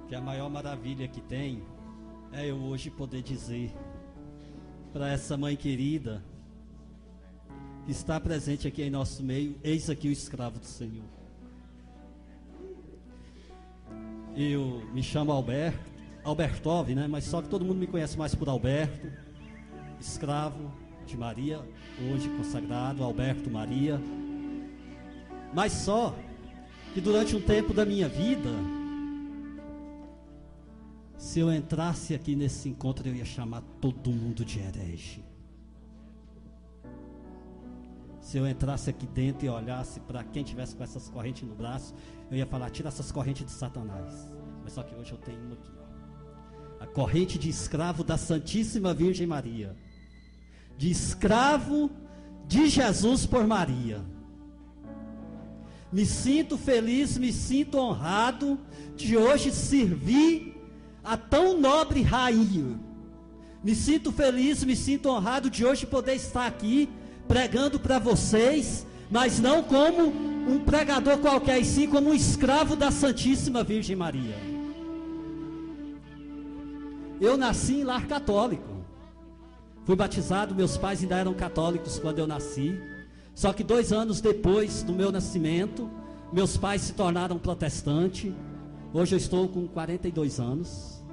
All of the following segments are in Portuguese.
que a maior maravilha que tem é eu hoje poder dizer para essa mãe querida que está presente aqui em nosso meio: eis aqui o escravo do Senhor. Eu me chamo Albertov, né? Mas só que todo mundo me conhece mais por Alberto, escravo de Maria, hoje consagrado, Alberto Maria. Mas só que durante um tempo da minha vida, se eu entrasse aqui nesse encontro, eu ia chamar todo mundo de herege. Se eu entrasse aqui dentro e olhasse para quem tivesse com essas correntes no braço, eu ia falar: tira essas correntes de Satanás. Mas só que hoje eu tenho uma aqui, ó. A corrente de escravo da Santíssima Virgem Maria, de escravo de Jesus por Maria. Me sinto feliz, me sinto honrado de hoje servir a tão nobre rainha. Me sinto feliz, me sinto honrado de hoje poder estar aqui pregando para vocês, mas não como um pregador qualquer, e sim como um escravo da Santíssima Virgem Maria. Eu nasci em lar católico, fui batizado, meus pais ainda eram católicos quando eu nasci, só que 2 anos depois do meu nascimento, meus pais se tornaram protestantes. Hoje eu estou com 42 anos,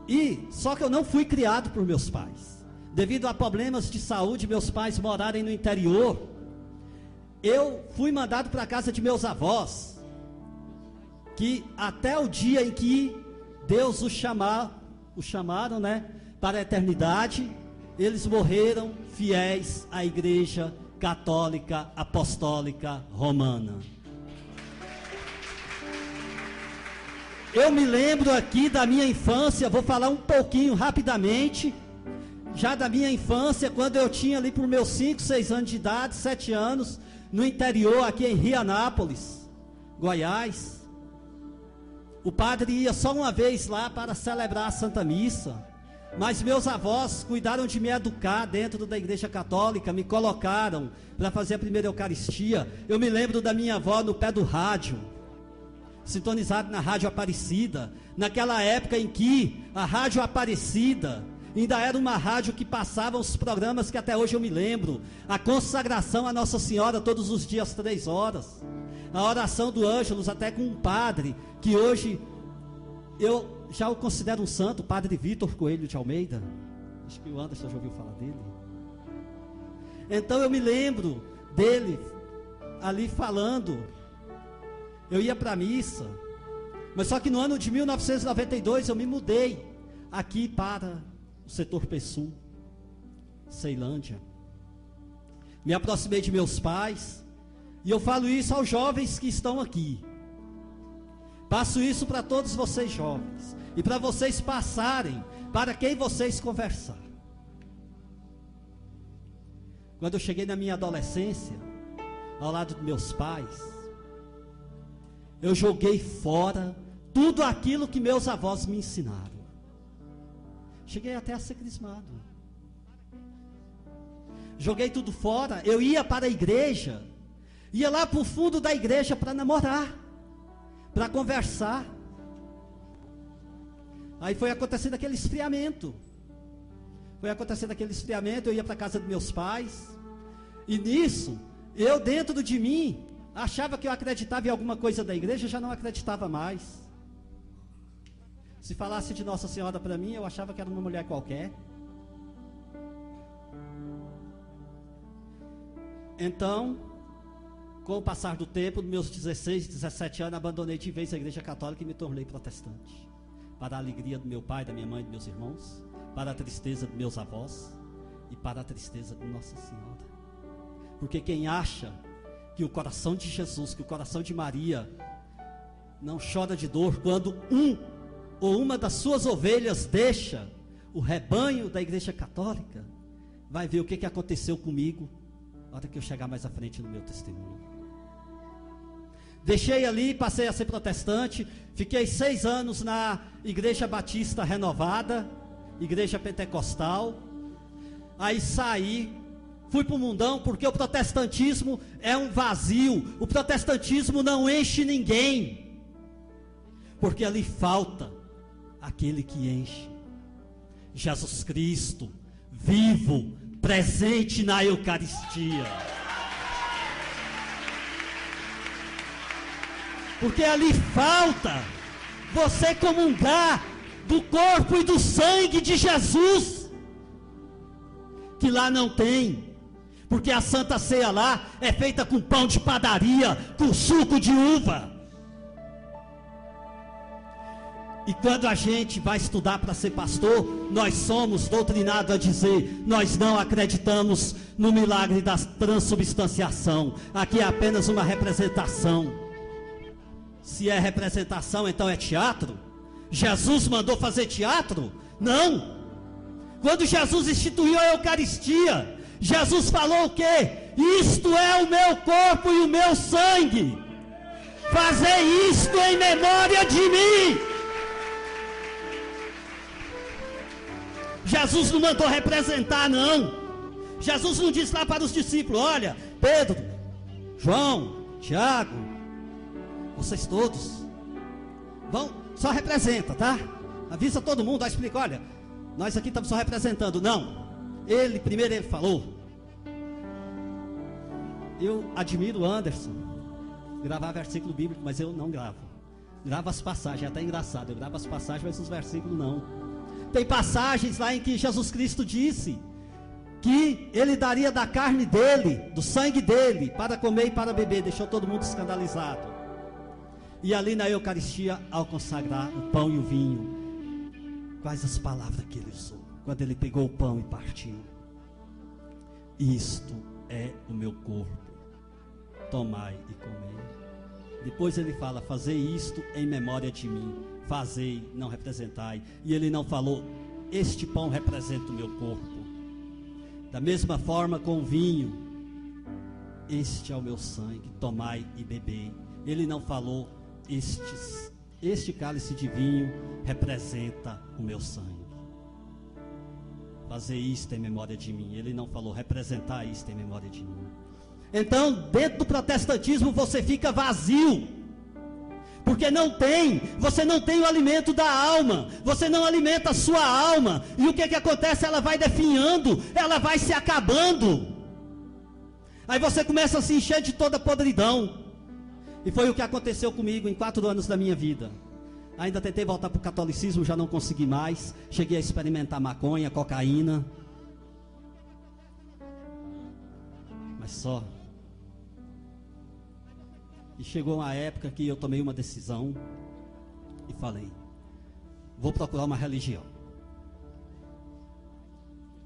e só que eu não fui criado por meus pais. Devido a problemas de saúde, meus pais morarem no interior, eu fui mandado para a casa de meus avós, que até o dia em que Deus os chamaram, né, para a eternidade, eles morreram fiéis à Igreja Católica Apostólica Romana. Eu me lembro aqui da minha infância, vou falar um pouquinho rapidamente, já da minha infância, quando eu tinha ali por meus 5, 6 anos de idade, 7 anos, no interior, aqui em Rianápolis, Goiás. O padre ia só uma vez lá para celebrar a Santa Missa, mas meus avós cuidaram de me educar dentro da Igreja Católica, me colocaram para fazer a primeira Eucaristia. Eu me lembro da minha avó no pé do rádio, sintonizado na Rádio Aparecida, naquela época em que a Rádio Aparecida ainda era uma rádio que passava os programas que até hoje eu me lembro: a consagração a Nossa Senhora todos os dias 3 horas, a oração do Ângelus, até com um padre, que hoje eu já o considero um santo, o padre Vitor Coelho de Almeida. Acho que o Anderson já ouviu falar dele. Então eu me lembro dele ali falando. Eu ia para a missa, mas só que no ano de 1992 eu me mudei aqui para o setor Pessul, Ceilândia. Me aproximei de meus pais, e eu falo isso aos jovens que estão aqui. Passo isso para todos vocês jovens, e para vocês passarem para quem vocês conversar. Quando eu cheguei na minha adolescência, ao lado dos meus pais, eu joguei fora tudo aquilo que meus avós me ensinaram. Cheguei até a ser crismado. Joguei tudo fora. Eu ia para a igreja, ia lá para o fundo da igreja para namorar, para conversar. Aí foi acontecendo aquele esfriamento. Eu ia para a casa dos meus pais, e nisso, eu dentro de mim, achava que eu acreditava em alguma coisa da igreja, já não acreditava mais. Se falasse de Nossa Senhora para mim, eu achava que era uma mulher qualquer. Então, com o passar do tempo, nos meus 16, 17 anos, abandonei de vez a Igreja Católica e me tornei protestante. Para a alegria do meu pai, da minha mãe e dos meus irmãos, para a tristeza dos meus avós e para a tristeza de Nossa Senhora. Porque quem acha que o coração de Jesus, que o coração de Maria não chora de dor quando um ou uma das suas ovelhas deixa o rebanho da Igreja Católica, vai ver o que aconteceu comigo na hora que eu chegar mais à frente no meu testemunho. Deixei ali, passei a ser protestante, fiquei 6 anos na Igreja Batista Renovada, Igreja Pentecostal. Aí saí, fui para o mundão, porque o protestantismo é um vazio, o protestantismo não enche ninguém. porque ali falta aquele que enche. Jesus Cristo, vivo, presente na Eucaristia. Porque ali falta você comungar do corpo e do sangue de Jesus, que lá não tem. Porque a Santa Ceia lá é feita com pão de padaria, com suco de uva. E quando a gente vai estudar para ser pastor, nós somos doutrinados a dizer: nós não acreditamos no milagre da transubstanciação. Aqui é apenas uma representação. Se é representação, então é teatro? Jesus mandou fazer teatro? Não. Quando Jesus instituiu a Eucaristia, Jesus falou o quê? Isto é o meu corpo e o meu sangue. Fazei isto em memória de mim. Jesus não mandou representar, não. Jesus não disse lá para os discípulos: olha, Pedro, João, Tiago, vocês todos vão, só representa, tá? Avisa todo mundo, explica: olha, nós aqui estamos só representando. Não. Primeiro ele falou. Eu admiro o Anderson gravar versículo bíblico, mas eu não gravo. Gravo as passagens, é até engraçado. Eu gravo as passagens, mas os versículos não. Tem passagens lá em que Jesus Cristo disse que ele daria da carne dele, do sangue dele, para comer e para beber. Deixou todo mundo escandalizado. E ali na Eucaristia, ao consagrar o pão e o vinho, quais as palavras que ele usou? Quando ele pegou o pão e partiu: isto é o meu corpo, tomai e comei. Depois ele fala: fazei isto em memória de mim. Fazei, não representai. E ele não falou: este pão representa o meu corpo. Da mesma forma com o vinho: este é o meu sangue, tomai e bebei. Ele não falou: este cálice de vinho representa o meu sangue. Fazer isto em memória de mim. Ele não falou: representar isto em memória de mim. Então, dentro do protestantismo você fica vazio, porque você não tem o alimento da alma, você não alimenta a sua alma. E o que acontece? Ela vai definhando, ela vai se acabando. Aí você começa a se encher de toda podridão. E foi o que aconteceu comigo em 4 anos da minha vida. Ainda tentei voltar para o catolicismo, já não consegui mais. Cheguei a experimentar maconha, cocaína. Mas só. E chegou uma época que eu tomei uma decisão e falei: vou procurar uma religião.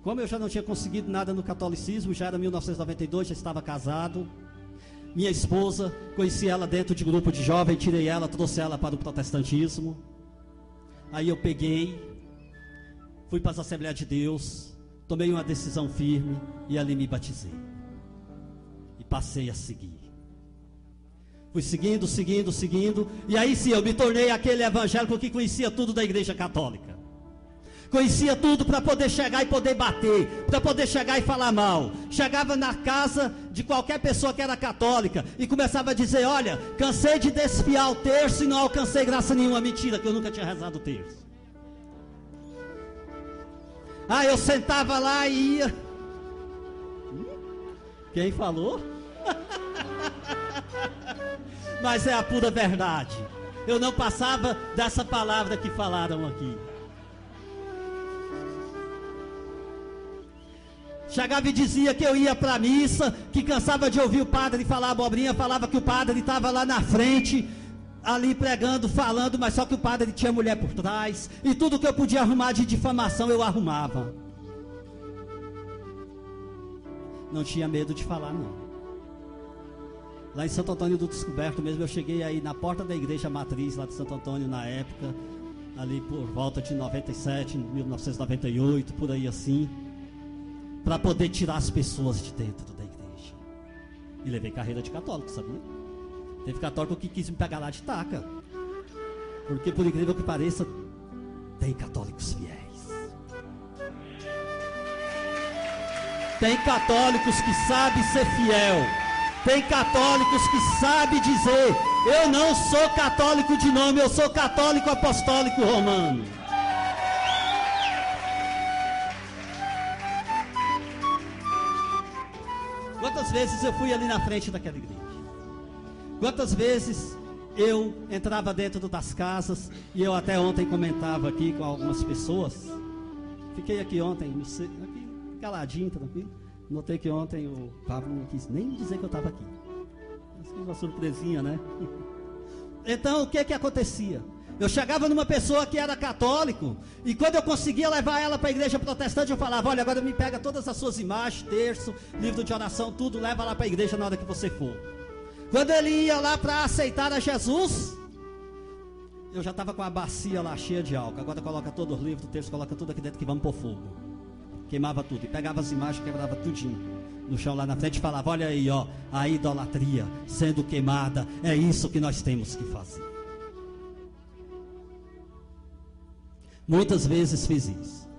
Como eu já não tinha conseguido nada no catolicismo, já era 1992, já estava casado. Minha esposa, conheci ela dentro de grupo de jovem, tirei ela, trouxe ela para o protestantismo. Aí eu peguei, fui para as Assembleias de Deus, tomei uma decisão firme e ali me batizei. E passei a seguir. Fui seguindo, e aí sim eu me tornei aquele evangélico que conhecia tudo da Igreja Católica. Conhecia tudo para poder chegar e poder bater, para poder chegar e falar mal. Chegava na casa de qualquer pessoa que era católica e começava a dizer: olha, cansei de desfiar o terço e não alcancei graça nenhuma. Mentira, que eu nunca tinha rezado o terço. Eu sentava lá e ia. Quem falou? Mas é a pura verdade. Eu não passava dessa palavra que falaram aqui. Chegava e dizia que eu ia para a missa, que cansava de ouvir o padre falar abobrinha, falava que o padre estava lá na frente, ali pregando, falando, mas só que o padre tinha mulher por trás, e tudo que eu podia arrumar de difamação eu arrumava. Não tinha medo de falar, não. Lá em Santo Antônio do Descoberto mesmo, eu cheguei aí na porta da igreja matriz lá de Santo Antônio na época, ali por volta de 97, 1998, por aí assim, para poder tirar as pessoas de dentro da igreja. E levei carreira de católico, sabia? Teve católico que quis me pegar lá de taca, porque por incrível que pareça, tem católicos fiéis. Tem católicos que sabem ser fiel. Tem católicos que sabem dizer: Eu não sou católico de nome, eu sou católico apostólico romano. Quantas vezes eu fui ali na frente daquela igreja? Quantas vezes eu entrava dentro das casas, e eu até ontem comentava aqui com algumas pessoas. Fiquei aqui ontem, aqui, caladinho, tranquilo. Notei que ontem o Pablo não quis nem dizer que eu estava aqui. Mas uma surpresinha, né? Então, o que acontecia? Eu chegava numa pessoa que era católico, e quando eu conseguia levar ela para a igreja protestante, eu falava: olha, agora me pega todas as suas imagens, terço, livro de oração, tudo, leva lá para a igreja na hora que você for. Quando ele ia lá para aceitar a Jesus, eu já estava com a bacia lá cheia de álcool. Agora coloca todos os livros, o terço, coloca tudo aqui dentro que vamos pôr fogo. Queimava tudo, e pegava as imagens, quebrava tudinho no chão lá na frente e falava: olha aí, ó, a idolatria sendo queimada, é isso que nós temos que fazer. Muitas vezes fiz isso.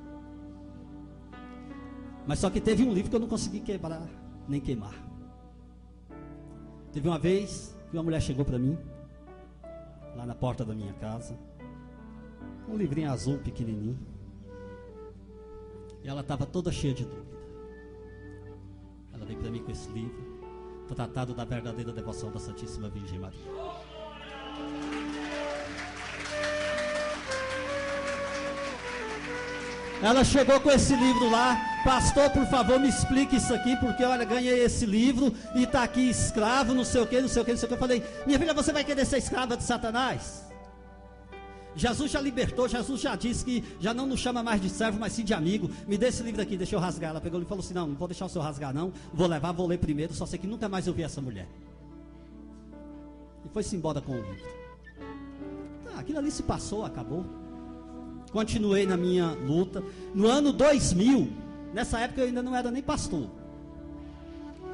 Mas só que teve um livro que eu não consegui quebrar, nem queimar. Teve uma vez que uma mulher chegou para mim, lá na porta da minha casa, um livrinho azul pequenininho, e ela estava toda cheia de dúvida. Ela veio para mim com esse livro, Tratado da Verdadeira Devoção da Santíssima Virgem Maria. Ela chegou com esse livro lá: pastor, por favor, me explique isso aqui, porque olha, ganhei esse livro e está aqui escravo, não sei o que, não sei o que, não sei o que. Eu falei: minha filha, você vai querer ser escrava de Satanás? Jesus já libertou, Jesus já disse que já não nos chama mais de servo, mas sim de amigo. Me dê esse livro aqui, deixa eu rasgar. Ela pegou e falou assim: não vou deixar o senhor rasgar não, vou levar, vou ler primeiro, só sei que nunca mais eu vi essa mulher. E foi-se embora com o livro. Aquilo ali se passou, acabou. Continuei na minha luta. No ano 2000, nessa época eu ainda não era nem pastor,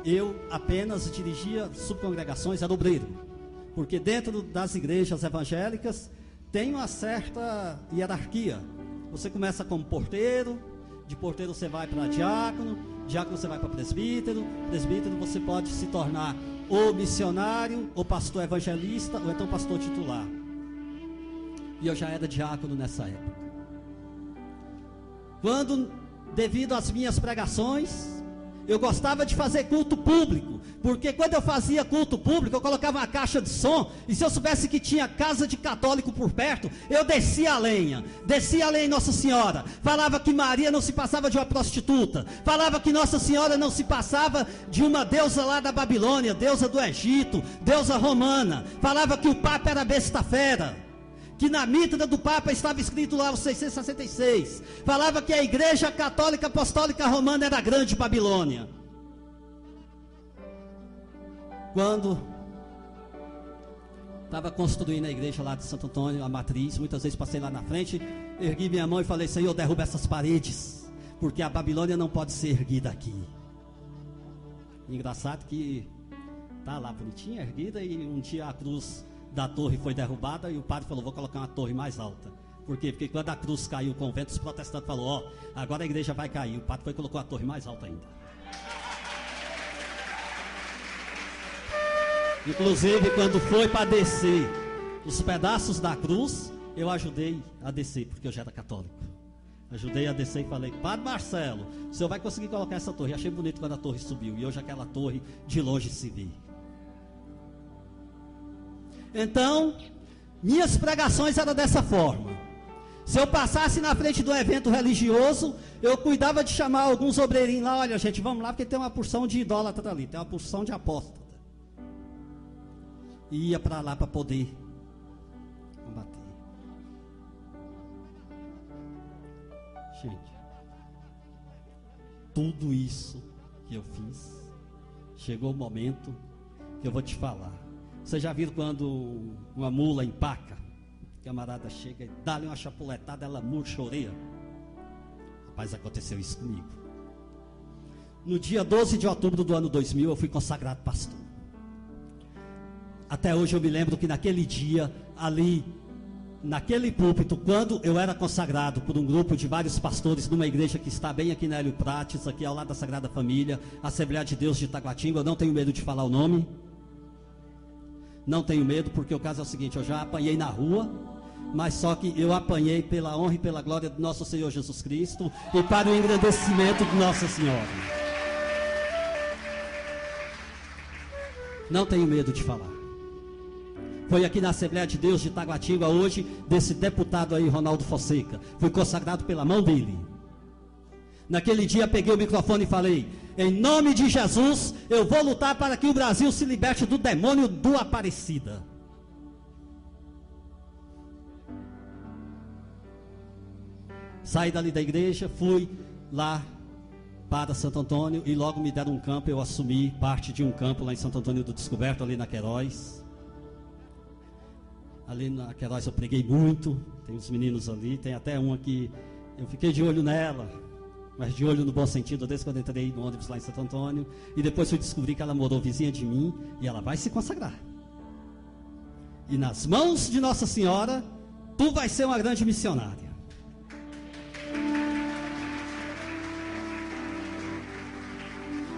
eu apenas dirigia subcongregações, era obreiro, porque dentro das igrejas evangélicas tem uma certa hierarquia. Você começa como porteiro, de porteiro você vai para diácono, diácono você vai para presbítero, presbítero você pode se tornar ou missionário, ou pastor evangelista, ou então pastor titular. E eu já era diácono nessa época. Quando, devido às minhas pregações, eu gostava de fazer culto público, porque quando eu fazia culto público, eu colocava uma caixa de som, e se eu soubesse que tinha casa de católico por perto, eu descia a lenha em Nossa Senhora, falava que Maria não se passava de uma prostituta, falava que Nossa Senhora não se passava de uma deusa lá da Babilônia, deusa do Egito, deusa romana, falava que o Papa era besta fera, que na mitra do Papa estava escrito lá os 666, falava que a Igreja Católica Apostólica Romana era a grande Babilônia. Quando estava construindo a igreja lá de Santo Antônio, a matriz, muitas vezes passei lá na frente, ergui minha mão e falei: Senhor, derruba essas paredes, porque a Babilônia não pode ser erguida aqui. Engraçado que está lá bonitinha, erguida, e um dia a cruz da torre foi derrubada e o padre falou: vou colocar uma torre mais alta. Por quê? Porque quando a cruz caiu, o convento, os protestantes falaram: ó, agora a igreja vai cair. O padre foi e colocou a torre mais alta ainda. Inclusive, quando foi para descer os pedaços da cruz, eu ajudei a descer, porque eu já era católico. Ajudei a descer e falei: Padre Marcelo, o senhor vai conseguir colocar essa torre. Achei bonito quando a torre subiu, e hoje aquela torre de longe se vê. Então, minhas pregações eram dessa forma. Se eu passasse na frente do evento religioso, eu cuidava de chamar alguns obreirinhos lá: olha, gente, vamos lá, porque tem uma porção de idólatra ali, tem uma porção de apóstata. E ia para lá para poder combater. Gente, tudo isso que eu fiz, chegou o momento que eu vou te falar. Vocês já viram quando uma mula empaca? O camarada chega e dá-lhe uma chapuletada, ela murcha a orelha. Rapaz, aconteceu isso comigo. No dia 12 de outubro do ano 2000, eu fui consagrado pastor. Até hoje eu me lembro que naquele dia, ali, naquele púlpito, quando eu era consagrado por um grupo de vários pastores, numa igreja que está bem aqui na Hélio Prates, aqui ao lado da Sagrada Família, Assembleia de Deus de Taguatinga, eu não tenho medo de falar o nome. Não tenho medo, porque o caso é o seguinte: eu já apanhei na rua, mas só que eu apanhei pela honra e pela glória do nosso Senhor Jesus Cristo e para o engrandecimento de Nossa Senhora. Não tenho medo de falar. Foi aqui na Assembleia de Deus de Taguatinga hoje, desse deputado aí, Ronaldo Fonseca. Fui consagrado pela mão dele. Naquele dia peguei o microfone e falei: em nome de Jesus, eu vou lutar para que o Brasil se liberte do demônio do Aparecida. Saí dali da igreja, fui lá para Santo Antônio e logo me deram um campo. Eu assumi parte de um campo lá em Santo Antônio do Descoberto, ali na Queiroz. Ali na Queiroz eu preguei muito. Tem uns meninos ali, tem até uma que eu fiquei de olho nela, mas de olho no bom sentido, desde quando entrei no ônibus lá em Santo Antônio. E depois fui descobrir que ela morou vizinha de mim e ela vai se consagrar. E nas mãos de Nossa Senhora, tu vai ser uma grande missionária.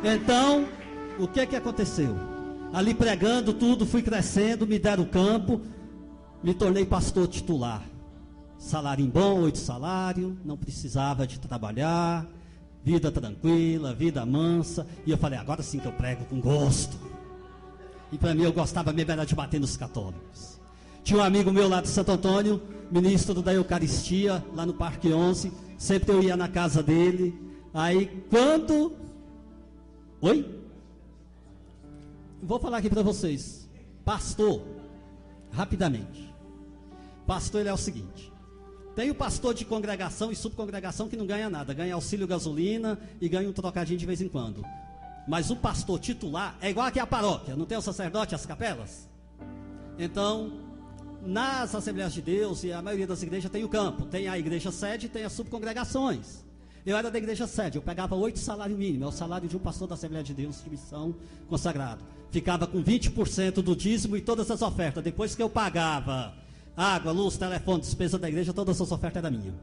Então, o que aconteceu? Ali pregando tudo, fui crescendo, me deram o campo, me tornei pastor titular. Salário bom, 8 salários, não precisava de trabalhar, vida tranquila, vida mansa. E eu falei: agora sim que eu prego com gosto. E para mim, eu gostava mesmo era de bater nos católicos. Tinha um amigo meu lá de Santo Antônio, ministro da Eucaristia, lá no Parque 11. Sempre eu ia na casa dele. Aí quando... Oi? Vou falar aqui para vocês. Pastor, rapidamente. Pastor, ele é o seguinte: tem o pastor de congregação e subcongregação que não ganha nada, ganha auxílio gasolina e ganha um trocadinho de vez em quando. Mas o pastor titular é igual aqui a paróquia, não tem o sacerdote, as capelas? Então, nas Assembleias de Deus e a maioria das igrejas tem o campo, tem a igreja sede e tem as subcongregações. Eu era da igreja sede, eu pegava 8 salários mínimos, é o salário de um pastor da Assembleia de Deus de missão consagrado. Ficava com 20% do dízimo e todas as ofertas. Depois que eu pagava água, luz, telefone, despesa da igreja, todas as ofertas eram minhas.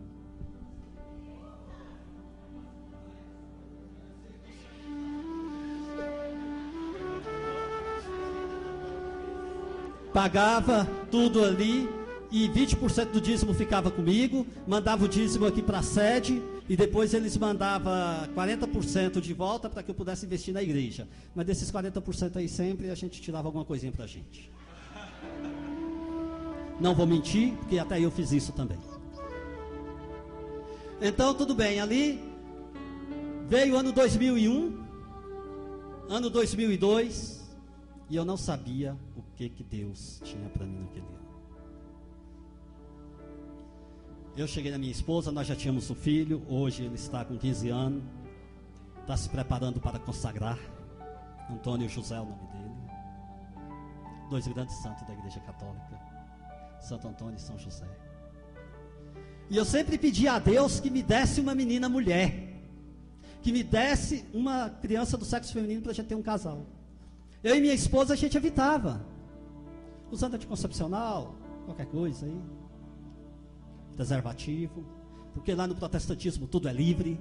Pagava tudo ali e 20% do dízimo ficava comigo, mandava o dízimo aqui para a sede e depois eles mandavam 40% de volta para que eu pudesse investir na igreja. Mas desses 40% aí sempre a gente tirava alguma coisinha para a gente. Não vou mentir, porque até eu fiz isso também. Então tudo bem, ali veio o ano 2001, ano 2002, e eu não sabia o que Deus tinha para mim naquele ano. Eu cheguei na minha esposa, nós já tínhamos um filho, hoje ele está com 15 anos, está se preparando para consagrar. Antônio José é o nome dele. 2 grandes santos da igreja católica, Santo Antônio e São José. E eu sempre pedi a Deus que me desse uma menina mulher, que me desse uma criança do sexo feminino para a gente ter um casal. Eu e minha esposa a gente evitava, usando anticoncepcional, qualquer coisa aí, preservativo, porque lá no protestantismo tudo é livre.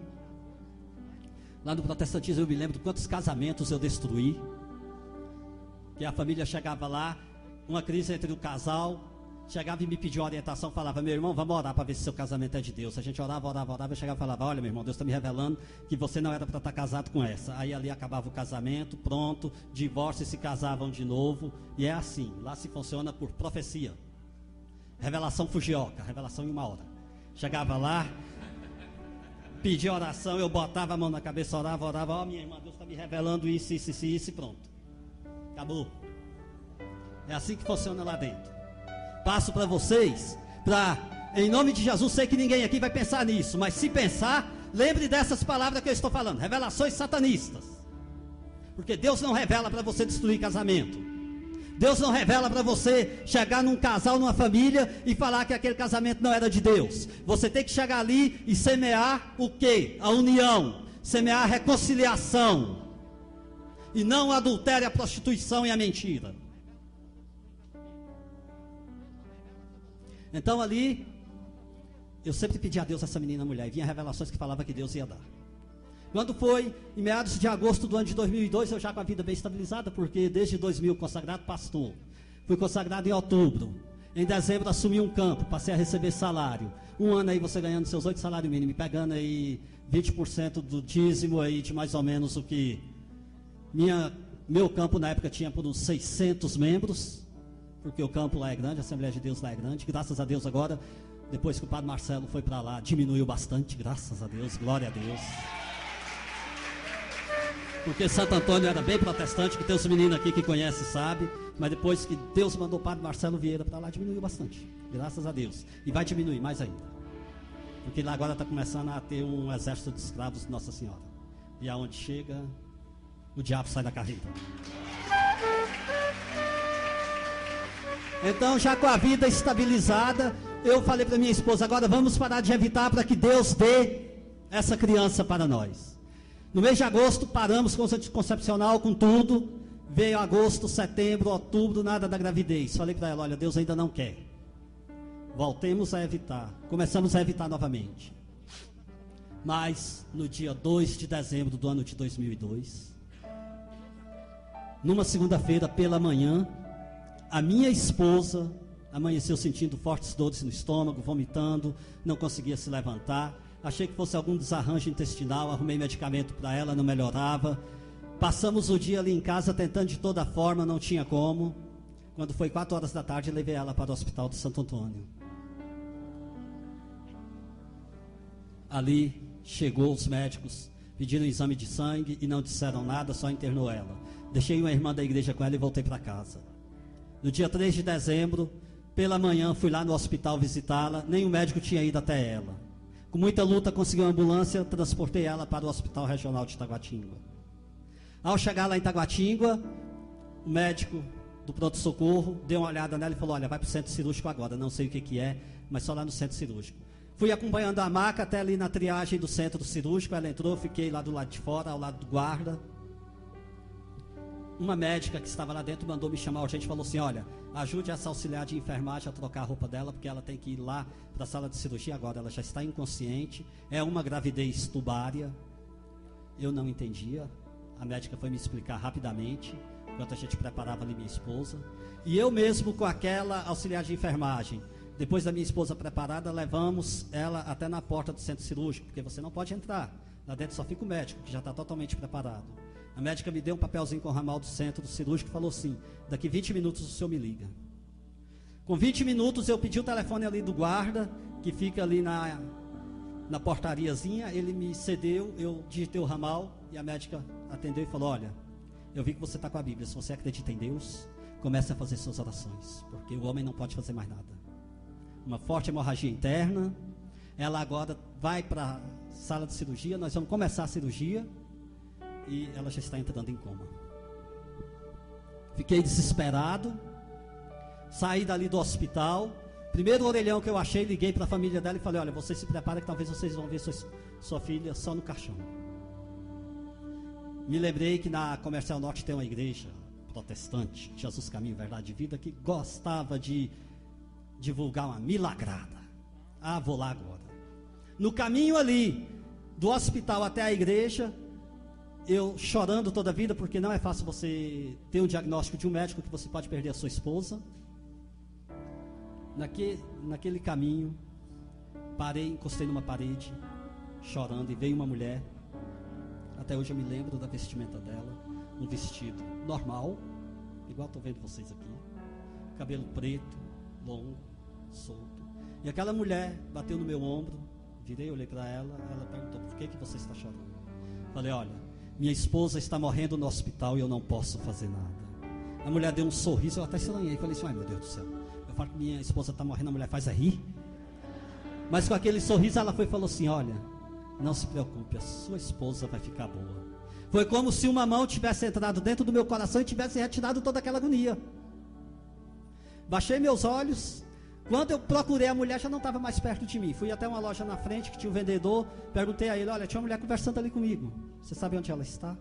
Lá no protestantismo eu me lembro de quantos casamentos eu destruí, que a família chegava lá, uma crise entre o casal, chegava e me pedia orientação, falava: meu irmão, vamos orar para ver se seu casamento é de Deus. A gente orava, eu chegava e falava: olha meu irmão, Deus está me revelando que você não era para estar casado com essa. Aí ali acabava o casamento, pronto, divórcio e se casavam de novo. E é assim, lá se funciona por profecia. Revelação fugioca, revelação em 1 hora. Chegava lá, pedia oração, eu botava a mão na cabeça, orava, ó minha irmã, Deus está me revelando isso e pronto. Acabou. É assim que funciona lá dentro. Passo para vocês, em nome de Jesus, sei que ninguém aqui vai pensar nisso, mas se pensar, lembre dessas palavras que eu estou falando, revelações satanistas. Porque Deus não revela para você destruir casamento. Deus não revela para você chegar num casal, numa família e falar que aquele casamento não era de Deus. Você tem que chegar ali e semear o quê? A união, semear a reconciliação, e não o adultério, a prostituição e a mentira. Então ali, eu sempre pedi a Deus essa menina mulher, e vinha revelações que falava que Deus ia dar. Quando foi em meados de agosto do ano de 2002, eu já com a vida bem estabilizada, porque desde 2000 consagrado pastor, Fui consagrado em outubro. Em dezembro assumi um campo, passei a receber salário. Um ano aí você ganhando seus 8 salários mínimos, pegando aí 20% do dízimo aí de mais ou menos o que meu campo na época tinha por uns 600 membros, porque o campo lá é grande, a Assembleia de Deus lá é grande. Graças a Deus agora, depois que o Padre Marcelo foi para lá, diminuiu bastante, graças a Deus, glória a Deus. Porque Santo Antônio era bem protestante, que tem os meninos aqui que conhecem, sabe? Mas depois que Deus mandou o Padre Marcelo Vieira para lá, diminuiu bastante, graças a Deus. E vai diminuir mais ainda, porque lá agora está começando a ter um exército de escravos de Nossa Senhora. E aonde chega, o diabo sai da carreira. Então, já com a vida estabilizada, eu falei para minha esposa, agora vamos parar de evitar para que Deus dê essa criança para nós. No mês de agosto, paramos com o anticoncepcional, com tudo. Veio agosto, setembro, outubro, nada da gravidez. Falei para ela, olha, Deus ainda não quer. Voltemos a evitar. Começamos a evitar novamente. Mas, no dia 2 de dezembro do ano de 2002, numa segunda-feira pela manhã, a minha esposa amanheceu sentindo fortes dores no estômago, vomitando, não conseguia se levantar. Achei que fosse algum desarranjo intestinal, arrumei medicamento para ela, não melhorava. Passamos o dia ali em casa tentando de toda forma, não tinha como. Quando foi 4 horas da tarde, levei ela para o hospital de Santo Antônio. Ali chegou os médicos, pediram um exame de sangue e não disseram nada, só internou ela. Deixei uma irmã da igreja com ela e voltei para casa. No dia 3 de dezembro, pela manhã, fui lá no hospital visitá-la, nem o médico tinha ido até ela. Com muita luta, consegui uma ambulância, transportei ela para o Hospital Regional de Taguatinga. Ao chegar lá em Taguatinga, o médico do pronto-socorro deu uma olhada nela e falou, olha, vai para o centro cirúrgico agora, não sei o que é, mas só lá no centro cirúrgico. Fui acompanhando a maca até ali na triagem do centro cirúrgico, ela entrou, fiquei lá do lado de fora, ao lado do guarda. Uma médica que estava lá dentro mandou me chamar urgente e falou assim, olha, ajude essa auxiliar de enfermagem a trocar a roupa dela, porque ela tem que ir lá para a sala de cirurgia agora, ela já está inconsciente, é uma gravidez tubária. Eu não entendia, a médica foi me explicar rapidamente, enquanto a gente preparava ali minha esposa, e eu mesmo com aquela auxiliar de enfermagem, depois da minha esposa preparada, levamos ela até na porta do centro cirúrgico, porque você não pode entrar, lá dentro só fica o médico, que já está totalmente preparado. A médica me deu um papelzinho com o ramal do centro do cirúrgico e falou assim, daqui 20 minutos o senhor me liga. Com 20 minutos eu pedi o telefone ali do guarda, que fica ali na portariazinha, ele me cedeu, eu digitei o ramal e a médica atendeu e falou, olha, eu vi que você está com a Bíblia, se você acredita em Deus, comece a fazer suas orações, porque o homem não pode fazer mais nada. Uma forte hemorragia interna, ela agora vai para a sala de cirurgia, nós vamos começar a cirurgia, e ela já está entrando em coma. Fiquei desesperado, saí dali do hospital, primeiro orelhão que eu achei, liguei para a família dela e falei, olha, vocês se preparem que talvez vocês vão ver sua filha só no caixão. Me lembrei que na Comercial Norte tem uma igreja protestante, Jesus Caminho, Verdade e Vida, que gostava de divulgar uma milagrada. Ah, vou lá agora. No caminho ali, do hospital até a igreja, eu chorando toda a vida, porque não é fácil você ter um diagnóstico de um médico que você pode perder a sua esposa. Naquele caminho, parei, encostei numa parede, chorando, e veio uma mulher. Até hoje eu me lembro da vestimenta dela, um vestido normal, igual estou vendo vocês aqui, cabelo preto, longo, solto. E aquela mulher bateu no meu ombro, virei, olhei para ela, ela perguntou, por que você está chorando? Falei, olha, minha esposa está morrendo no hospital e eu não posso fazer nada. A mulher deu um sorriso, eu até estranhei, falei assim, ai meu Deus do céu, eu falo que minha esposa está morrendo, a mulher faz rir. Mas com aquele sorriso ela foi e falou assim, olha, não se preocupe, a sua esposa vai ficar boa. Foi como se uma mão tivesse entrado dentro do meu coração e tivesse retirado toda aquela agonia. Baixei meus olhos, quando eu procurei a mulher já não estava mais perto de mim. Fui até uma loja na frente que tinha um vendedor, perguntei a ele, olha, tinha uma mulher conversando ali comigo, você sabe onde ela está?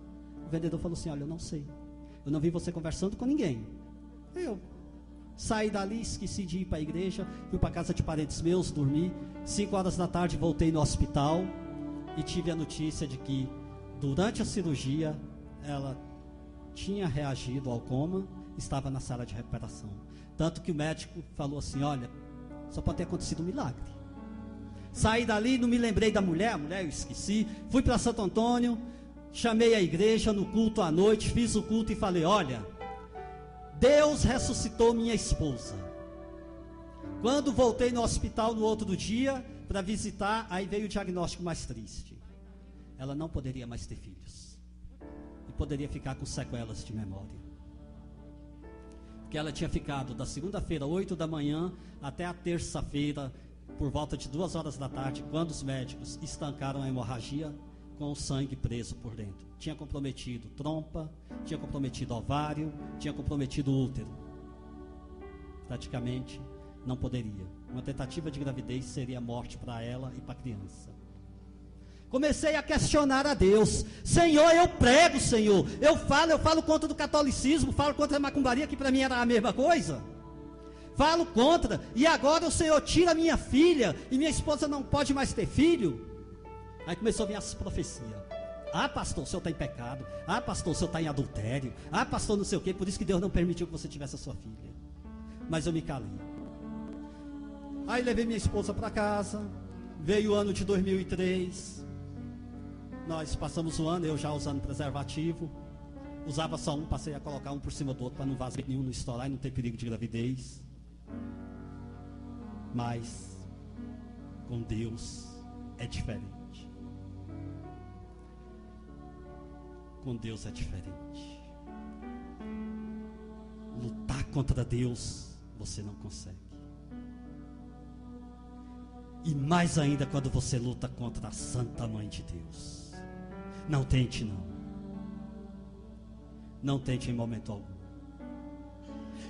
O vendedor falou assim, olha, eu não sei, eu não vi você conversando com ninguém. Eu saí dali, esqueci de ir para a igreja, fui para a casa de parentes meus, dormi. 5 horas da tarde voltei no hospital e tive a notícia de que durante a cirurgia ela tinha reagido ao coma estava na sala de recuperação. Tanto que o médico falou assim: olha, só pode ter acontecido um milagre. Saí dali, não me lembrei da mulher, a mulher eu esqueci. Fui para Santo Antônio, chamei a igreja no culto à noite, fiz o culto e falei: olha, Deus ressuscitou minha esposa. Quando voltei no hospital no outro dia para visitar, aí veio o diagnóstico mais triste. Ela não poderia mais ter filhos e poderia ficar com sequelas de memória, porque ela tinha ficado da segunda-feira 8 da manhã até a terça-feira por volta de 2 horas da tarde, quando os médicos estancaram a hemorragia, com o sangue preso por dentro. Tinha comprometido trompa, tinha comprometido ovário, tinha comprometido útero. Praticamente não poderia. Uma tentativa de gravidez seria morte para ela e para a criança. Comecei a questionar a Deus: Senhor, eu prego, Senhor, eu falo contra o catolicismo, falo contra a macumbaria, que para mim era a mesma coisa. Falo contra, e agora o Senhor tira minha filha, e minha esposa não pode mais ter filho. Aí começou a vir as profecias: ah, pastor, o senhor está em pecado. Ah, pastor, o senhor está em adultério. Ah, pastor, não sei o quê. Por isso que Deus não permitiu que você tivesse a sua filha. Mas eu me calei. Aí levei minha esposa para casa. Veio o ano de 2003. Nós passamos o ano, eu já usando preservativo. Usava só um, passei a colocar um por cima do outro para não vazar nenhum, não estourar e não ter perigo de gravidez. Mas com Deus é diferente. Com Deus é diferente. Lutar contra Deus você não consegue. E mais ainda quando você luta contra a Santa Mãe de Deus. Não tente não. Não tente em momento algum.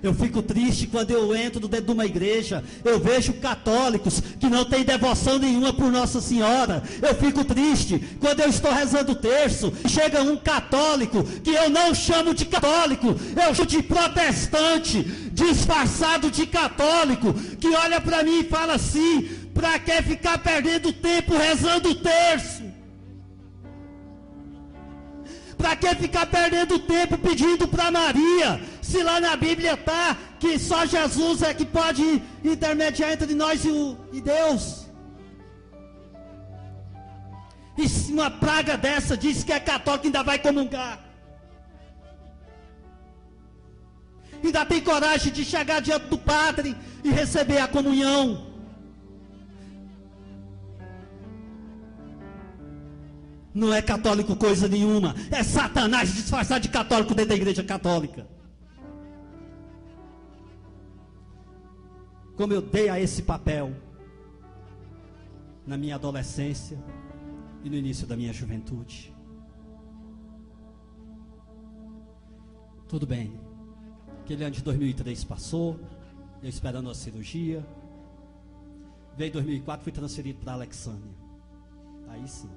Eu fico triste quando eu entro dentro de uma igreja, eu vejo católicos que não têm devoção nenhuma por Nossa Senhora. Eu fico triste quando eu estou rezando o terço, chega um católico, que eu não chamo de católico, eu chamo de protestante, disfarçado de católico, que olha para mim e fala assim: para que ficar perdendo tempo rezando o terço? Para que ficar perdendo tempo pedindo para Maria, se lá na Bíblia está que só Jesus é que pode intermediar entre nós e Deus? E se uma praga dessa diz que é católico, ainda vai comungar, ainda tem coragem de chegar diante do padre e receber a comunhão. Não é católico coisa nenhuma. É Satanás disfarçado de católico dentro da igreja católica. Como eu dei a esse papel na minha adolescência e no início da minha juventude. Tudo bem. Aquele ano de 2003 passou, eu esperando a cirurgia. Veio 2004, fui transferido para Alexânia. Aí sim.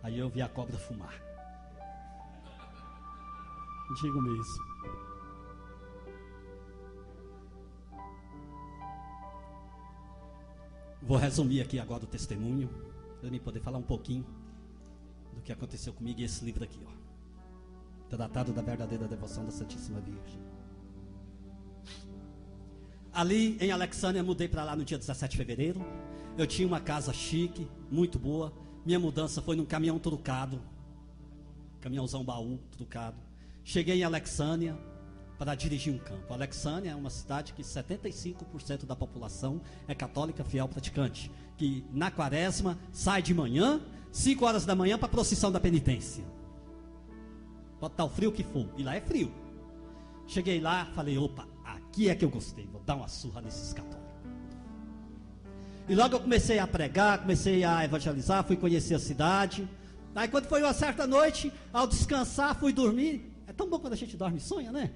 Aí eu vi a cobra fumar. Digo mesmo. Vou resumir aqui agora o testemunho, para mim poder falar um pouquinho do que aconteceu comigo e esse livro aqui, ó. Tratado da verdadeira devoção da Santíssima Virgem. Ali em Alexânia, mudei para lá no dia 17 de fevereiro. Eu tinha uma casa chique, muito boa. Minha mudança foi num caminhão trucado, caminhãozão baú trucado. Cheguei em Alexânia para dirigir um campo. Alexânia é uma cidade que 75% da população é católica fiel praticante, que na quaresma sai de manhã, 5 horas da manhã, para a procissão da penitência. Pode estar o frio que for, e lá é frio. Cheguei lá, falei: opa, aqui é que eu gostei, vou dar uma surra nesses católicos. E logo eu comecei a pregar, comecei a evangelizar, fui conhecer a cidade. Aí quando foi uma certa noite, ao descansar, fui dormir. É tão bom quando a gente dorme e sonha, né?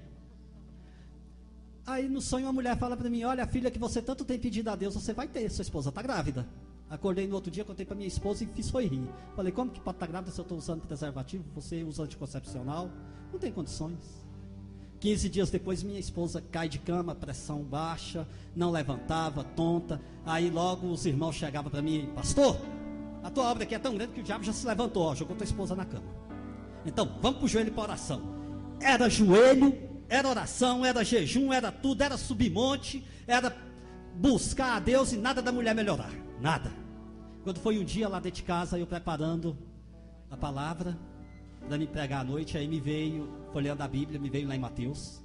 Aí no sonho uma mulher fala para mim: olha, a filha que você tanto tem pedido a Deus, você vai ter, sua esposa está grávida. Acordei no outro dia, contei para minha esposa e fiz foi rir. Falei: como que pode estar grávida se eu estou usando preservativo, você usa anticoncepcional? Não tem condições. 15 dias depois minha esposa cai de cama, pressão baixa, não levantava, tonta. Aí logo os irmãos chegavam para mim: pastor, a tua obra aqui é tão grande que o diabo já se levantou, ó, jogou tua esposa na cama. Então vamos para o joelho para oração. Era joelho era oração, era jejum, era tudo, era subir monte, era buscar a Deus e nada da mulher melhorar, nada. Quando foi um dia lá dentro de casa, eu preparando a palavra para me pregar à noite, aí me veio, folheando a Bíblia, me veio lá em Mateus,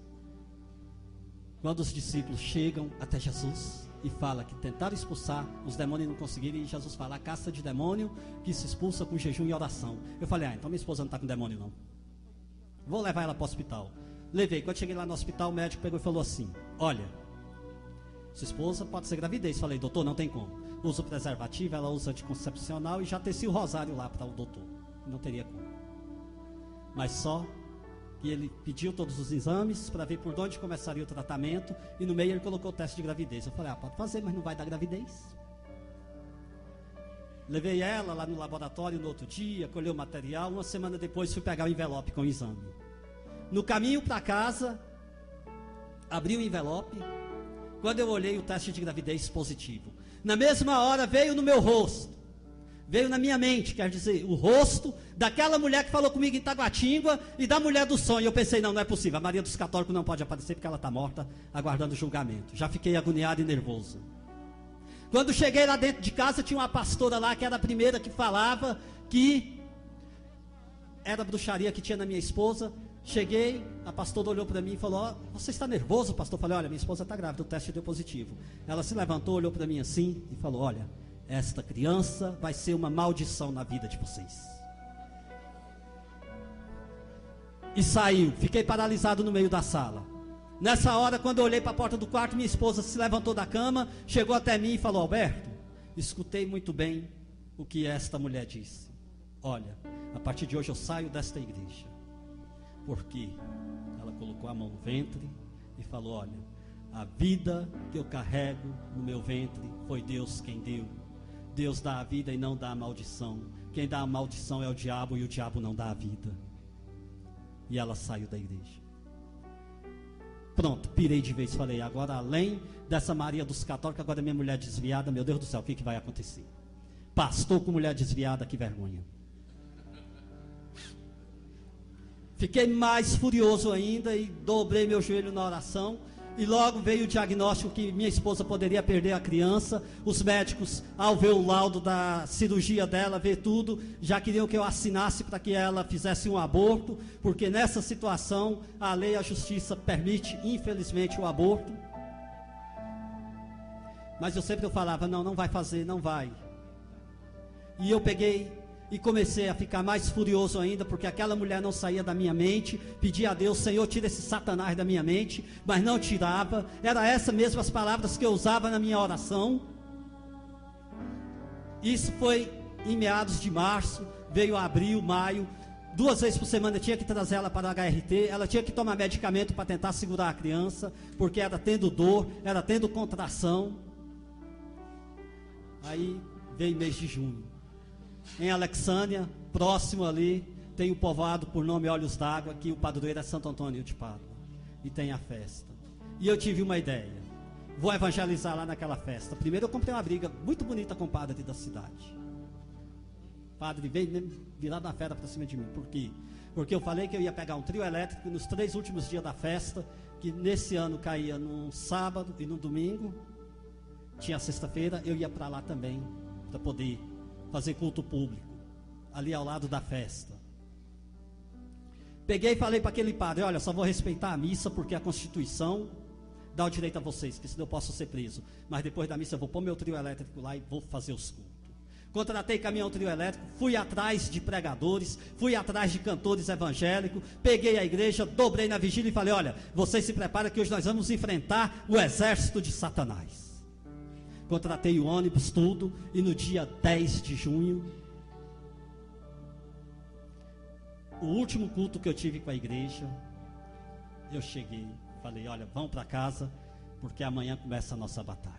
quando os discípulos chegam até Jesus e fala que tentaram expulsar os demônios e não conseguiram, e Jesus fala, a casta de demônio que se expulsa com jejum e oração. Eu falei, então minha esposa não está com demônio não, vou levar ela para o hospital. Levei, quando cheguei lá no hospital, o médico pegou e falou assim, olha, sua esposa pode ser gravidez. Falei, doutor, não tem como, usa o preservativo, ela usa anticoncepcional e já teci o rosário lá para o doutor, não teria como. Mas só que ele pediu todos os exames para ver por onde começaria o tratamento, e no meio ele colocou o teste de gravidez. Eu falei, pode fazer, mas não vai dar gravidez. Levei ela lá no laboratório no outro dia, colheu o material, uma semana depois fui pegar o envelope com o exame. No caminho para casa, abri o envelope, quando eu olhei o teste de gravidez positivo, na mesma hora veio no meu rosto, veio na minha mente, quer dizer, o rosto daquela mulher que falou comigo em Taguatinga e da mulher do sonho. Eu pensei, não é possível, a Maria dos Católicos não pode aparecer porque ela está morta, aguardando o julgamento. Já fiquei agoniado e nervoso. Quando cheguei lá dentro de casa, tinha uma pastora lá, que era a primeira que falava que era bruxaria que tinha na minha esposa. Cheguei, a pastora olhou para mim e falou, você está nervoso, pastor? Eu falei, olha, minha esposa está grávida, o teste deu positivo. Ela se levantou, olhou para mim assim e falou, olha, esta criança vai ser uma maldição na vida de vocês. E saiu, fiquei paralisado no meio da sala. Nessa hora, quando eu olhei para a porta do quarto, minha esposa se levantou da cama, chegou até mim e falou, Alberto, escutei muito bem o que esta mulher disse. Olha, a partir de hoje eu saio desta igreja. Porque ela colocou a mão no ventre e falou, olha, a vida que eu carrego no meu ventre foi Deus quem deu. Deus dá a vida e não dá a maldição. Quem dá a maldição é o diabo e o diabo não dá a vida. E ela saiu da igreja. Pronto, pirei de vez, falei, agora além dessa Maria dos Católicos, agora minha mulher desviada, meu Deus do céu, o que vai acontecer? Pastor com mulher desviada, que vergonha. Fiquei mais furioso ainda e dobrei meu joelho na oração. E logo veio o diagnóstico que minha esposa poderia perder a criança. Os médicos, ao ver o laudo da cirurgia dela, ver tudo, já queriam que eu assinasse para que ela fizesse um aborto, porque nessa situação a lei e a justiça permite, infelizmente, o aborto. Mas eu sempre falava, não vai fazer, não vai. E eu peguei e comecei a ficar mais furioso ainda, porque aquela mulher não saía da minha mente. Pedi a Deus, Senhor, tira esse Satanás da minha mente, mas não tirava. Era essas mesmas palavras que eu usava na minha oração. Isso foi em meados de março, veio abril, maio. 2 vezes por semana eu tinha que trazer ela para a HRT, ela tinha que tomar medicamento para tentar segurar a criança, porque era tendo dor, era tendo contração. Aí veio mês de junho. Em Alexânia, próximo ali, tem o povoado por nome Olhos d'Água, que o padroeiro é Santo Antônio de Pádua, e tem a festa. E eu tive uma ideia, vou evangelizar lá naquela festa. Primeiro eu comprei uma briga muito bonita com o padre da cidade. O padre veio mesmo virado na fera para cima de mim. Por quê? Porque eu falei que eu ia pegar um trio elétrico nos 3 últimos dias da festa, que nesse ano caía num sábado e no domingo, tinha sexta-feira, eu ia para lá também, para poder fazer culto público, ali ao lado da festa. Peguei e falei para aquele padre, olha, só vou respeitar a missa, porque a Constituição dá o direito a vocês, que senão eu posso ser preso, mas depois da missa eu vou pôr meu trio elétrico lá e vou fazer os cultos. Contratei caminhão trio elétrico, fui atrás de pregadores, fui atrás de cantores evangélicos, peguei a igreja, dobrei na vigília e falei, olha, vocês se preparem que hoje nós vamos enfrentar o exército de Satanás. Contratei o ônibus, tudo, e no dia 10 de junho, o último culto que eu tive com a igreja, eu cheguei, falei, olha, vão para casa, porque amanhã começa a nossa batalha.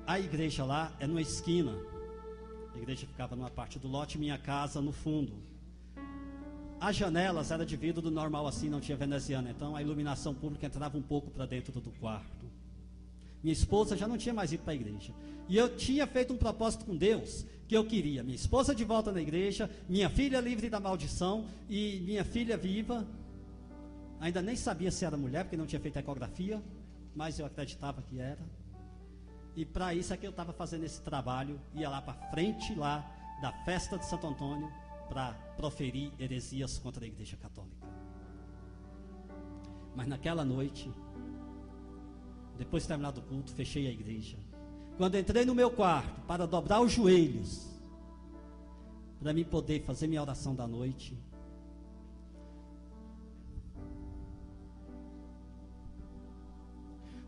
A igreja lá é numa esquina, a igreja ficava numa parte do lote, minha casa no fundo. As janelas eram de vidro do normal assim, não tinha veneziana, então a iluminação pública entrava um pouco para dentro do quarto. Minha esposa já não tinha mais ido para a igreja. E eu tinha feito um propósito com Deus, que eu queria minha esposa de volta na igreja, minha filha livre da maldição e minha filha viva. Ainda nem sabia se era mulher, porque não tinha feito ecografia, mas eu acreditava que era. E para isso é que eu estava fazendo esse trabalho, ia lá para frente lá da festa de Santo Antônio para proferir heresias contra a igreja católica. Mas naquela noite, depois de terminar o culto, fechei a igreja. Quando entrei no meu quarto para dobrar os joelhos, para mim poder fazer minha oração da noite,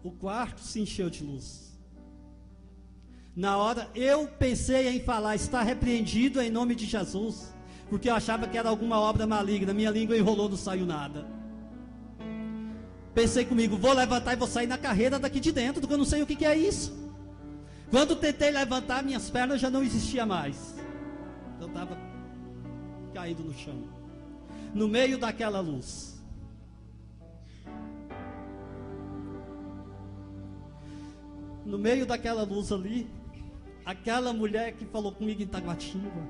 o quarto se encheu de luz. Na hora eu pensei em falar, está repreendido em nome de Jesus, porque eu achava que era alguma obra maligna, minha língua enrolou, não saiu nada. Pensei comigo, vou levantar e vou sair na carreira daqui de dentro, porque eu não sei o que é isso. Quando tentei levantar, minhas pernas já não existiam mais. Eu estava caído no chão, no meio daquela luz. No meio daquela luz ali, aquela mulher que falou comigo em Taguatinga,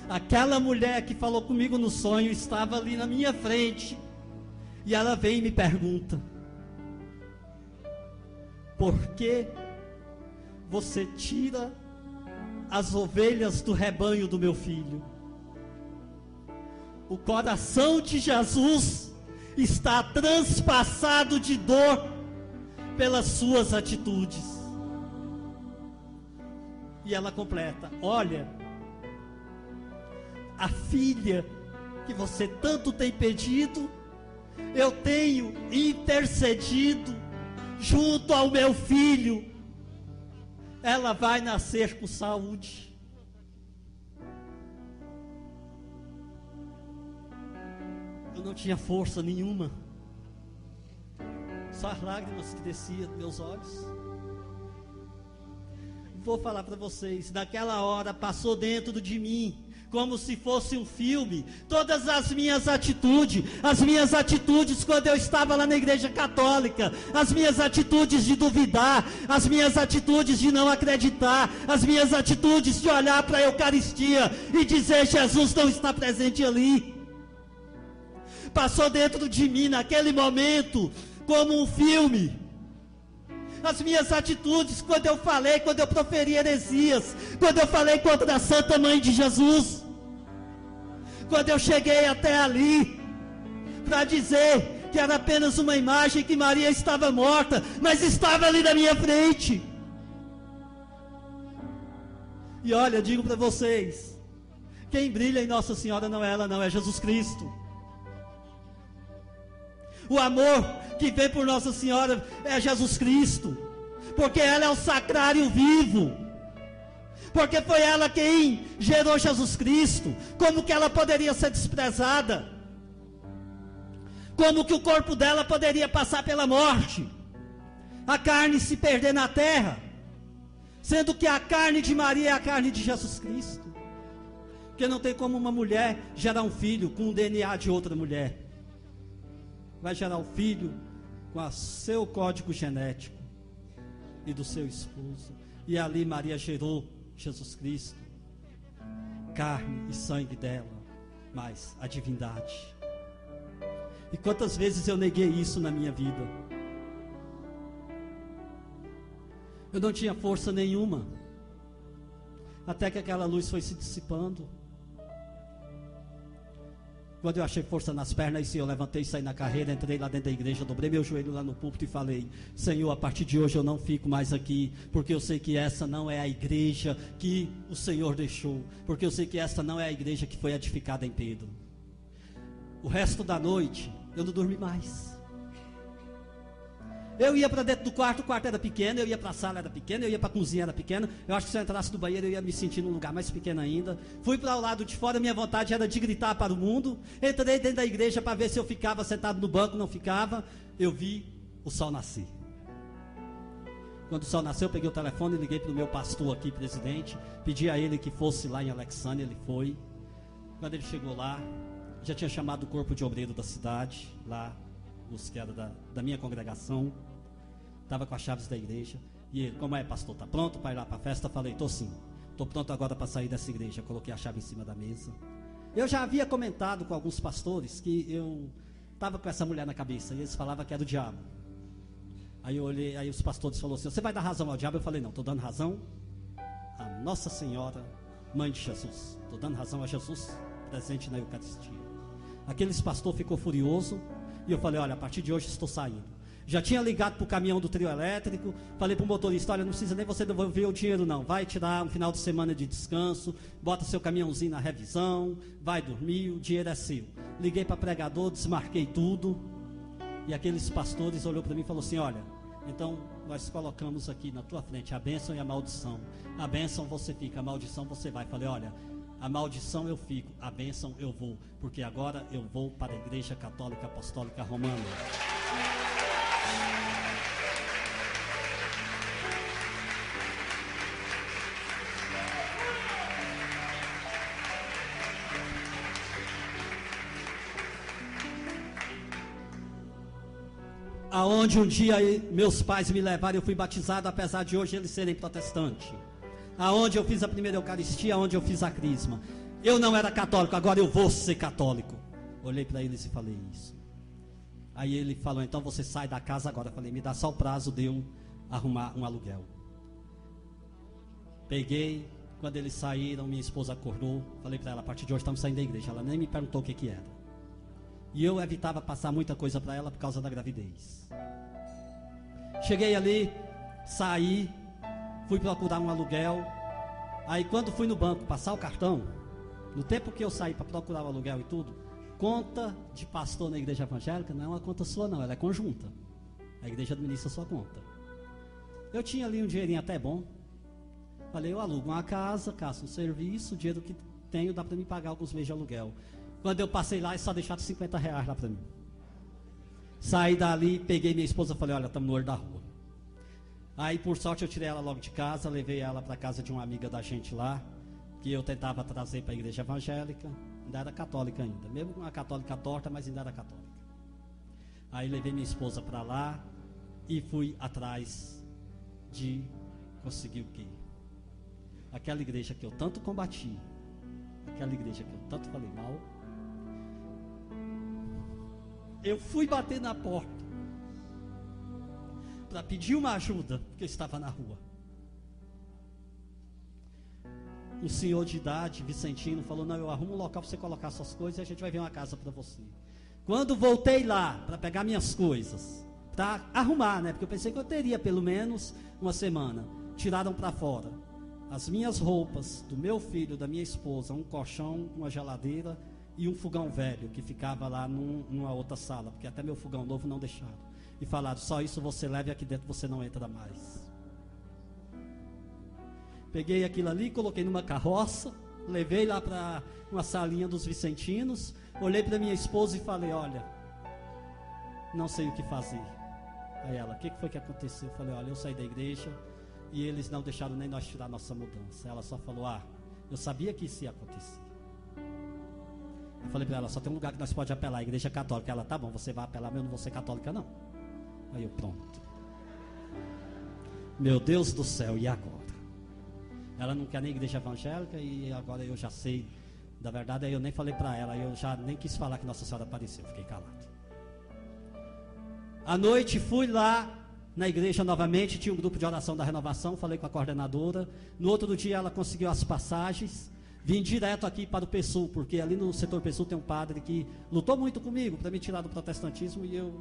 aquela mulher que falou comigo no sonho, estava ali na minha frente. E ela vem e me pergunta: por que você tira as ovelhas do rebanho do meu filho? O coração de Jesus está transpassado de dor pelas suas atitudes. E ela completa: olha, a filha que você tanto tem pedido, eu tenho intercedido junto ao meu filho. Ela vai nascer com saúde. Eu não tinha força nenhuma, só as lágrimas que desciam dos meus olhos. Vou falar para vocês, naquela hora passou dentro de mim, como se fosse um filme, todas as minhas atitudes quando eu estava lá na igreja católica, as minhas atitudes de duvidar, as minhas atitudes de não acreditar, as minhas atitudes de olhar para a Eucaristia e dizer: Jesus não está presente ali. Passou dentro de mim naquele momento, como um filme. As minhas atitudes quando eu proferi heresias, quando eu falei contra a Santa Mãe de Jesus, quando eu cheguei até ali para dizer que era apenas uma imagem, que Maria estava morta, mas estava ali na minha frente. E olha, digo para vocês, quem brilha em Nossa Senhora não é ela, não, é Jesus Cristo. O amor que vem por Nossa Senhora é Jesus Cristo, porque ela é o sacrário vivo, porque foi ela quem gerou Jesus Cristo. Como que ela poderia ser desprezada? Como que o corpo dela poderia passar pela morte, a carne se perder na terra, sendo que a carne de Maria é a carne de Jesus Cristo? Porque não tem como uma mulher gerar um filho com o DNA de outra mulher. Vai gerar o filho com o seu código genético e do seu esposo. E ali Maria gerou Jesus Cristo, carne e sangue dela, mas a divindade. E quantas vezes eu neguei isso na minha vida? Eu não tinha força nenhuma, até que aquela luz foi se dissipando. Quando eu achei força nas pernas, eu levantei, saí na carreira, entrei lá dentro da igreja, dobrei meu joelho lá no púlpito e falei: Senhor, a partir de hoje eu não fico mais aqui, porque eu sei que essa não é a igreja que o Senhor deixou, porque eu sei que essa não é a igreja que foi edificada em Pedro. O resto da noite eu não dormi mais. Eu ia para dentro do quarto, o quarto era pequeno, eu ia para a sala, era pequeno, eu ia para a cozinha, era pequeno. Eu acho que se eu entrasse no banheiro eu ia me sentir num lugar mais pequeno ainda. Fui para o lado de fora, minha vontade era de gritar para o mundo. Entrei dentro da igreja para ver se eu ficava sentado no banco, não ficava. Eu vi o sol nascer. Quando o sol nasceu, eu peguei o telefone e liguei para o meu pastor aqui, presidente. Pedi a ele que fosse lá em Alexandria, ele foi. Quando ele chegou lá, já tinha chamado o corpo de obreiro da cidade, lá, os que era da minha congregação, estava com as chaves da igreja. E ele, como é, pastor, tá pronto para ir lá para a festa? Falei, tô sim, tô pronto agora para sair dessa igreja. Coloquei a chave em cima da mesa. Eu já havia comentado com alguns pastores que eu estava com essa mulher na cabeça, e eles falavam que era o diabo. Aí eu olhei, aí os pastores falaram assim, você vai dar razão ao diabo? Eu falei, não, estou dando razão a Nossa Senhora, Mãe de Jesus. Estou dando razão a Jesus presente na Eucaristia. Aqueles pastores ficou furioso, e eu falei, olha, a partir de hoje estou saindo. Já tinha ligado para o caminhão do trio elétrico, falei para o motorista, olha, não precisa nem você devolver o dinheiro não, vai tirar um final de semana de descanso, bota seu caminhãozinho na revisão, vai dormir, o dinheiro é seu. Liguei para pregador, desmarquei tudo, e aqueles pastores olhou para mim e falou assim, olha, então nós colocamos aqui na tua frente a bênção e a maldição. A bênção você fica, a maldição você vai. Falei, olha, a maldição eu fico, a bênção eu vou, porque agora eu vou para a Igreja Católica Apostólica Romana. Aonde um dia meus pais me levaram, eu fui batizado, apesar de hoje eles serem protestantes. Aonde eu fiz a primeira Eucaristia, aonde eu fiz a crisma. Eu não era católico, agora eu vou ser católico. Olhei para eles e falei isso. Aí ele falou, então você sai da casa agora. Eu falei, me dá só o prazo de eu arrumar um aluguel. Peguei, quando eles saíram, minha esposa acordou. Falei para ela, a partir de hoje estamos saindo da igreja. Ela nem me perguntou o que era. E eu evitava passar muita coisa para ela por causa da gravidez. Cheguei ali, saí, fui procurar um aluguel. Aí quando fui no banco passar o cartão, no tempo que eu saí para procurar o aluguel e tudo, conta de pastor na igreja evangélica não é uma conta sua não, ela é conjunta. A igreja administra a sua conta. Eu tinha ali um dinheirinho até bom. Falei, eu alugo uma casa, caço um serviço, o dinheiro que tenho dá para me pagar alguns meses de aluguel. Quando eu passei lá, eles só deixaram R$50 lá para mim. Saí dali, peguei minha esposa e falei, olha, estamos no olho da rua. Aí, por sorte, eu tirei ela logo de casa, levei ela para casa de uma amiga da gente lá, que eu tentava trazer para a igreja evangélica, ainda era católica ainda, mesmo uma católica torta, mas ainda era católica. Aí levei minha esposa para lá e fui atrás de conseguir o quê? Aquela igreja que eu tanto combati, aquela igreja que eu tanto falei mal, eu fui bater na porta para pedir uma ajuda, porque eu estava na rua. Um senhor de idade, Vicentino, falou, não, eu arrumo um local para você colocar suas coisas e a gente vai ver uma casa para você. Quando voltei lá para pegar minhas coisas, para arrumar, né, porque eu pensei que eu teria pelo menos uma semana, tiraram para fora as minhas roupas, do meu filho, da minha esposa, um colchão, uma geladeira e um fogão velho que ficava lá numa outra sala, porque até meu fogão novo não deixaram. E falaram, só isso você leva e aqui dentro você não entra mais. Peguei aquilo ali, coloquei numa carroça, levei lá para uma salinha dos Vicentinos, olhei para minha esposa e falei, olha, não sei o que fazer. Aí ela, o que foi que aconteceu? Eu falei, olha, eu saí da igreja e eles não deixaram nem nós tirar nossa mudança. Ela só falou, eu sabia que isso ia acontecer. Eu falei para ela, só tem um lugar que nós podemos apelar, a igreja católica. Ela, tá bom, você vai apelar, mas eu não vou ser católica não. Aí eu, pronto. Meu Deus do céu, e agora? Ela não quer nem igreja evangélica e agora eu já sei. Da verdade, aí eu nem falei para ela, eu já nem quis falar que Nossa Senhora apareceu, fiquei calado. À noite fui lá na igreja novamente, tinha um grupo de oração da renovação, falei com a coordenadora. No outro dia ela conseguiu as passagens. Vim direto aqui para o PSUL, porque ali no setor PSUL tem um padre que lutou muito comigo para me tirar do protestantismo e eu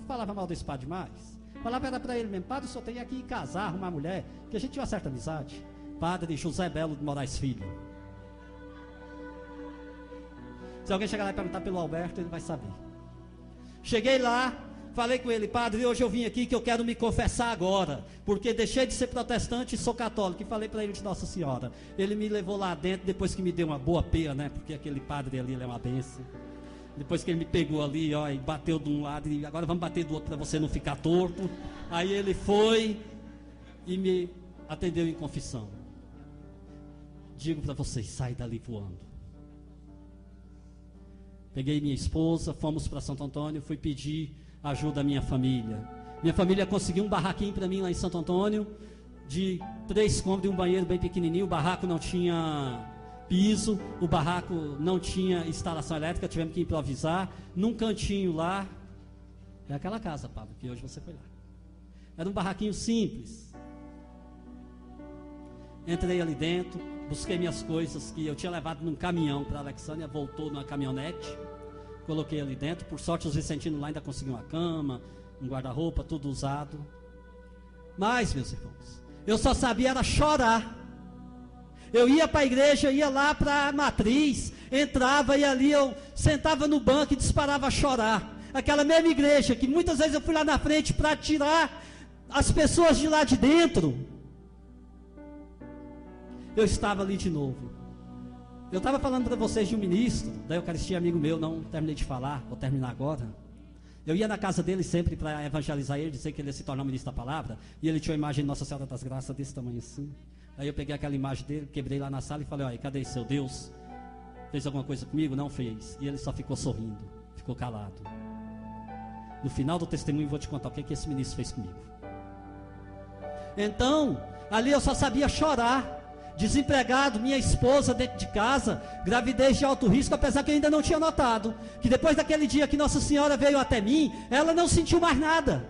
falava mal desse padre demais. Falava era para ele mesmo, padre, o senhor tem que ir casar, arrumar mulher, que a gente tinha uma certa amizade. Padre José Belo de Moraes Filho. Se alguém chegar lá e perguntar pelo Alberto, ele vai saber. Cheguei lá, falei com ele, padre, hoje eu vim aqui que eu quero me confessar agora, porque deixei de ser protestante e sou católico. E falei para ele de Nossa Senhora. Ele me levou lá dentro, depois que me deu uma boa peia, né? Porque aquele padre ali, ele é uma bênção. Depois que ele me pegou ali, ó, e bateu de um lado, e agora vamos bater do outro para você não ficar torto. Aí ele foi e me atendeu em confissão. Digo para vocês, sai dali voando. Peguei minha esposa, fomos para Santo Antônio, fui pedir ajuda à minha família. Minha família conseguiu um barraquinho para mim lá em Santo Antônio, de 3 cômodos e um banheiro bem pequenininho. O barraco não tinha piso, o barraco não tinha instalação elétrica, tivemos que improvisar, num cantinho lá. É aquela casa, Pablo, que hoje você foi lá. Era um barraquinho simples. Entrei ali dentro, busquei minhas coisas que eu tinha levado num caminhão para a Alexânia, voltou numa caminhonete, coloquei ali dentro. Por sorte os vicentinos lá ainda conseguiram uma cama, um guarda-roupa, tudo usado. Mas, meus irmãos, eu só sabia era chorar. Eu ia para a igreja, ia lá para a matriz, entrava e ali eu sentava no banco e disparava a chorar. Aquela mesma igreja que muitas vezes eu fui lá na frente para tirar as pessoas de lá de dentro. Eu estava ali de novo. Eu estava falando para vocês de um ministro da Eucaristia, amigo meu, não terminei de falar, vou terminar agora. Eu ia na casa dele sempre para evangelizar ele, dizer que ele ia se tornar um ministro da palavra, e ele tinha uma imagem de Nossa Senhora das Graças desse tamanho assim. Aí eu peguei aquela imagem dele, quebrei lá na sala e falei: olha, cadê seu Deus? Fez alguma coisa comigo? Não fez. E ele só ficou sorrindo, ficou calado. No final do testemunho eu vou te contar o que esse ministro fez comigo. Então, ali eu só sabia chorar. Desempregado, minha esposa dentro de casa, gravidez de alto risco, apesar que eu ainda não tinha notado, que depois daquele dia que Nossa Senhora veio até mim, ela não sentiu mais nada.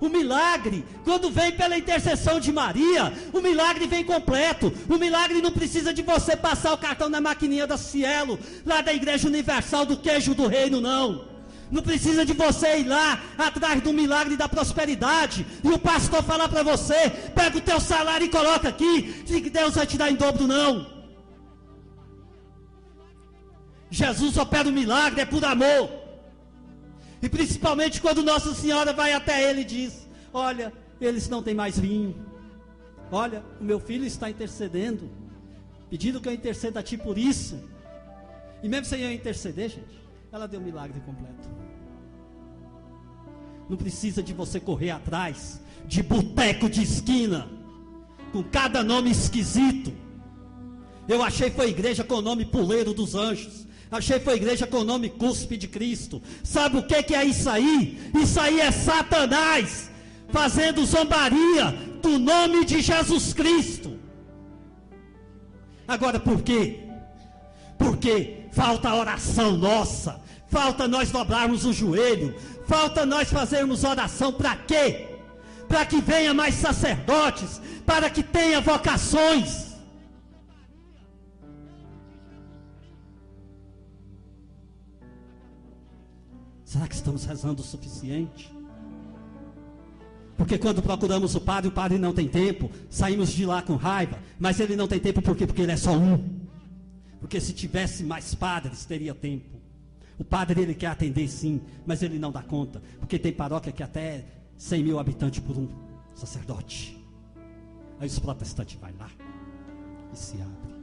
O milagre, quando vem pela intercessão de Maria, o milagre vem completo. O milagre não precisa de você passar o cartão na maquininha da Cielo, lá da Igreja Universal do Queijo do Reino, não. Não precisa de você ir lá atrás do milagre da prosperidade e o pastor falar para você: pega o teu salário e coloca aqui, que Deus vai te dar em dobro, não. Jesus opera o milagre, é por amor. E principalmente quando Nossa Senhora vai até ele e diz: olha, eles não têm mais vinho. Olha, o meu filho está intercedendo, pedindo que eu interceda a ti por isso. E mesmo sem eu interceder, gente, ela deu um milagre completo. Não precisa de você correr atrás de boteco de esquina, com cada nome esquisito. Eu achei foi igreja com o nome Puleiro dos Anjos. Achei foi igreja com o nome Cuspe de Cristo. Sabe o que é isso aí? Isso aí é Satanás fazendo zombaria do nome de Jesus Cristo. Agora por quê? Porque falta a oração nossa, falta nós dobrarmos o joelho, falta nós fazermos oração. Para quê? Para que venha mais sacerdotes, para que tenha vocações. Será que estamos rezando o suficiente? Porque quando procuramos o padre não tem tempo, saímos de lá com raiva, mas ele não tem tempo por quê? Porque ele é só um. Porque se tivesse mais padres, teria tempo. O padre ele quer atender sim, mas ele não dá conta, porque tem paróquia que até 100 mil habitantes por um sacerdote. Aí os protestantes vão lá e se abrem.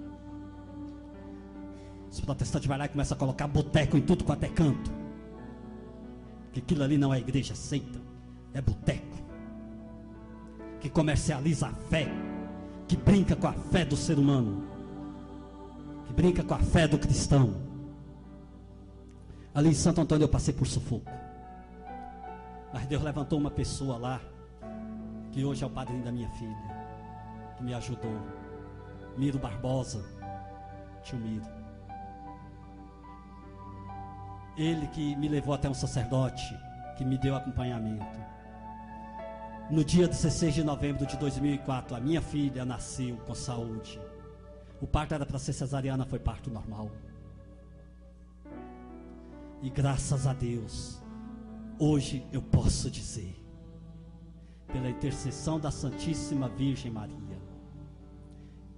Os protestantes vão lá e começam a colocar boteco em tudo quanto é canto. Que aquilo ali não é igreja, seita, é boteco. Que comercializa a fé, que brinca com a fé do ser humano, que brinca com a fé do cristão. Ali em Santo Antônio eu passei por sufoco, mas Deus levantou uma pessoa lá, que hoje é o padrinho da minha filha, que me ajudou, Miro Barbosa, tio Miro. Ele que me levou até um sacerdote, que me deu acompanhamento. No dia 16 de novembro de 2004, a minha filha nasceu com saúde. O parto era para ser cesariana, foi parto normal. E graças a Deus, hoje eu posso dizer, pela intercessão da Santíssima Virgem Maria,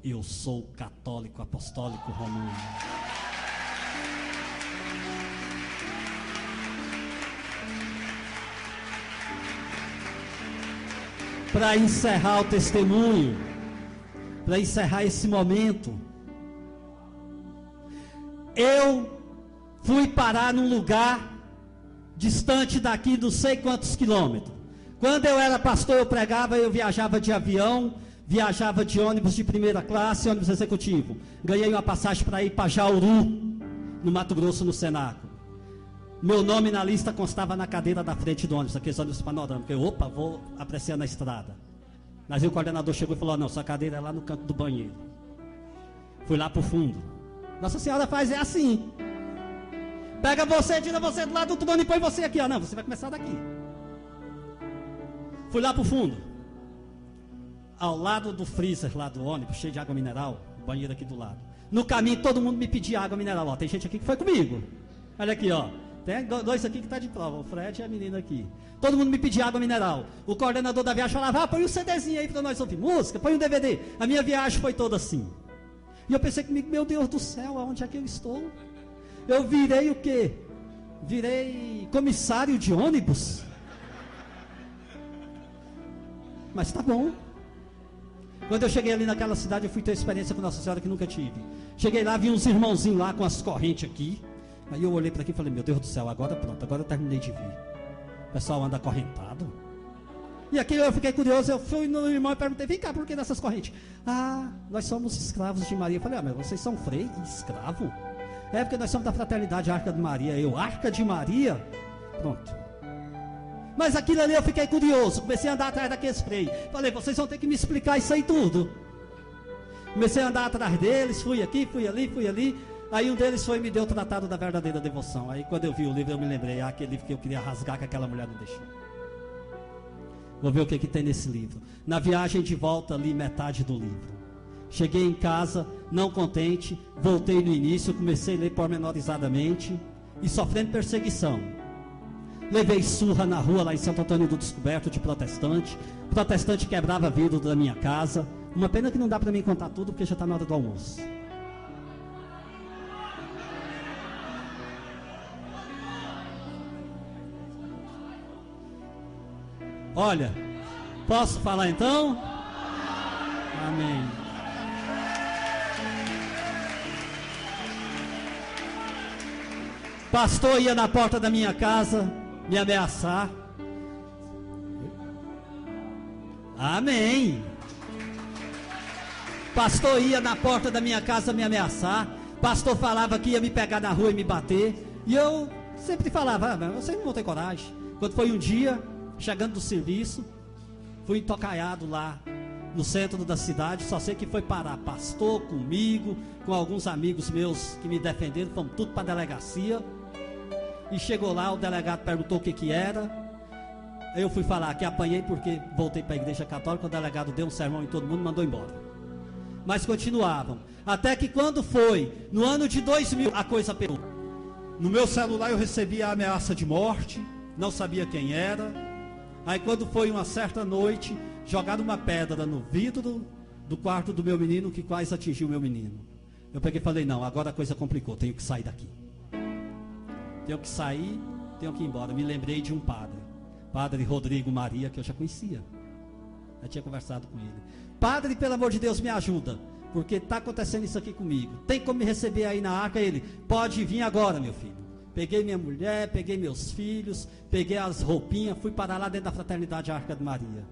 eu sou católico apostólico romano. Para encerrar o testemunho, para encerrar esse momento, eu fui parar num lugar distante daqui, não sei quantos quilômetros. Quando eu era pastor, eu pregava, eu viajava de avião, viajava de ônibus de primeira classe, ônibus executivo. Ganhei uma passagem para ir para Jauru, no Mato Grosso, no cenáculo. Meu nome na lista constava na cadeira da frente do ônibus, aqueles ônibus panorâmicos. Eu, opa, vou apreciando a estrada. Mas aí o coordenador chegou e falou: não, sua cadeira é lá no canto do banheiro. Fui lá pro fundo. Nossa Senhora faz assim. Pega você, tira você do lado do trono e põe você aqui. Não, você vai começar daqui. Fui lá pro fundo. Ao lado do freezer lá do ônibus, cheio de água mineral, o banheiro aqui do lado. No caminho todo mundo me pedia água mineral. Ó, tem gente aqui que foi comigo. Olha aqui, ó. Tem dois aqui que está de prova, o Fred e a menina aqui. Todo mundo me pedia água mineral. O coordenador da viagem falava: põe um CDzinho aí para nós ouvir música, põe um DVD. A minha viagem foi toda assim. E eu pensei comigo: meu Deus do céu, aonde é que eu estou? Eu virei o quê? Virei comissário de ônibus? Mas tá bom. Quando eu cheguei ali naquela cidade, eu fui ter experiência com Nossa Senhora que nunca tive. Cheguei lá, vi uns irmãozinhos lá com as correntes aqui. Aí eu olhei para aqui e falei: meu Deus do céu, agora pronto, agora eu terminei de ver. O pessoal anda acorrentado. E aqui eu fiquei curioso, eu fui no irmão e perguntei: vem cá, por que dessas correntes? Nós somos escravos de Maria. Eu falei: mas vocês são frei e escravo? É porque nós somos da fraternidade Arca de Maria. Eu, Arca de Maria? Pronto. Mas aquilo ali eu fiquei curioso, comecei a andar atrás daqueles freio. Falei: vocês vão ter que me explicar isso aí tudo. Comecei a andar atrás deles, fui aqui, fui ali. Aí um deles foi e me deu o Tratado da Verdadeira Devoção. Aí quando eu vi o livro eu me lembrei: aquele livro que eu queria rasgar, que aquela mulher não deixou. Vou ver o que tem nesse livro. Na viagem de volta li metade do livro. Cheguei em casa, não contente, voltei no início, comecei a ler pormenorizadamente e sofrendo perseguição. Levei surra na rua lá em Santo Antônio do Descoberto de protestante. Protestante quebrava vidro da minha casa. Uma pena que não dá para mim contar tudo porque já está na hora do almoço. Olha, posso falar então? Amém. Pastor ia na porta da minha casa me ameaçar. Amém. Pastor ia na porta da minha casa me ameaçar. Pastor falava que ia me pegar na rua e me bater. E eu sempre falava: mas vocês não tem coragem. Quando foi um dia, chegando do serviço, fui entocaiado lá no centro da cidade. Só sei que foi parar pastor comigo, com alguns amigos meus que me defenderam. Fomos tudo para a delegacia. E chegou lá, o delegado perguntou o que era. Eu fui falar que apanhei porque voltei para a igreja católica. O delegado deu um sermão em todo mundo e mandou embora. Mas continuavam. Até que quando foi, no ano de 2000, a coisa pegou. No meu celular eu recebi a ameaça de morte. Não sabia quem era. Aí quando foi uma certa noite, jogaram uma pedra no vidro do quarto do meu menino, que quase atingiu o meu menino. Eu peguei e falei: não, agora a coisa complicou, tenho que sair daqui. Tenho que sair, tenho que ir embora. Me lembrei de um padre, Padre Rodrigo Maria, que eu já conhecia. Já tinha conversado com ele. Padre, pelo amor de Deus, me ajuda, porque está acontecendo isso aqui comigo. Tem como me receber aí na arca? Ele: pode vir agora, meu filho. Peguei minha mulher, peguei meus filhos, peguei as roupinhas, fui parar lá dentro da fraternidade Arca de Maria.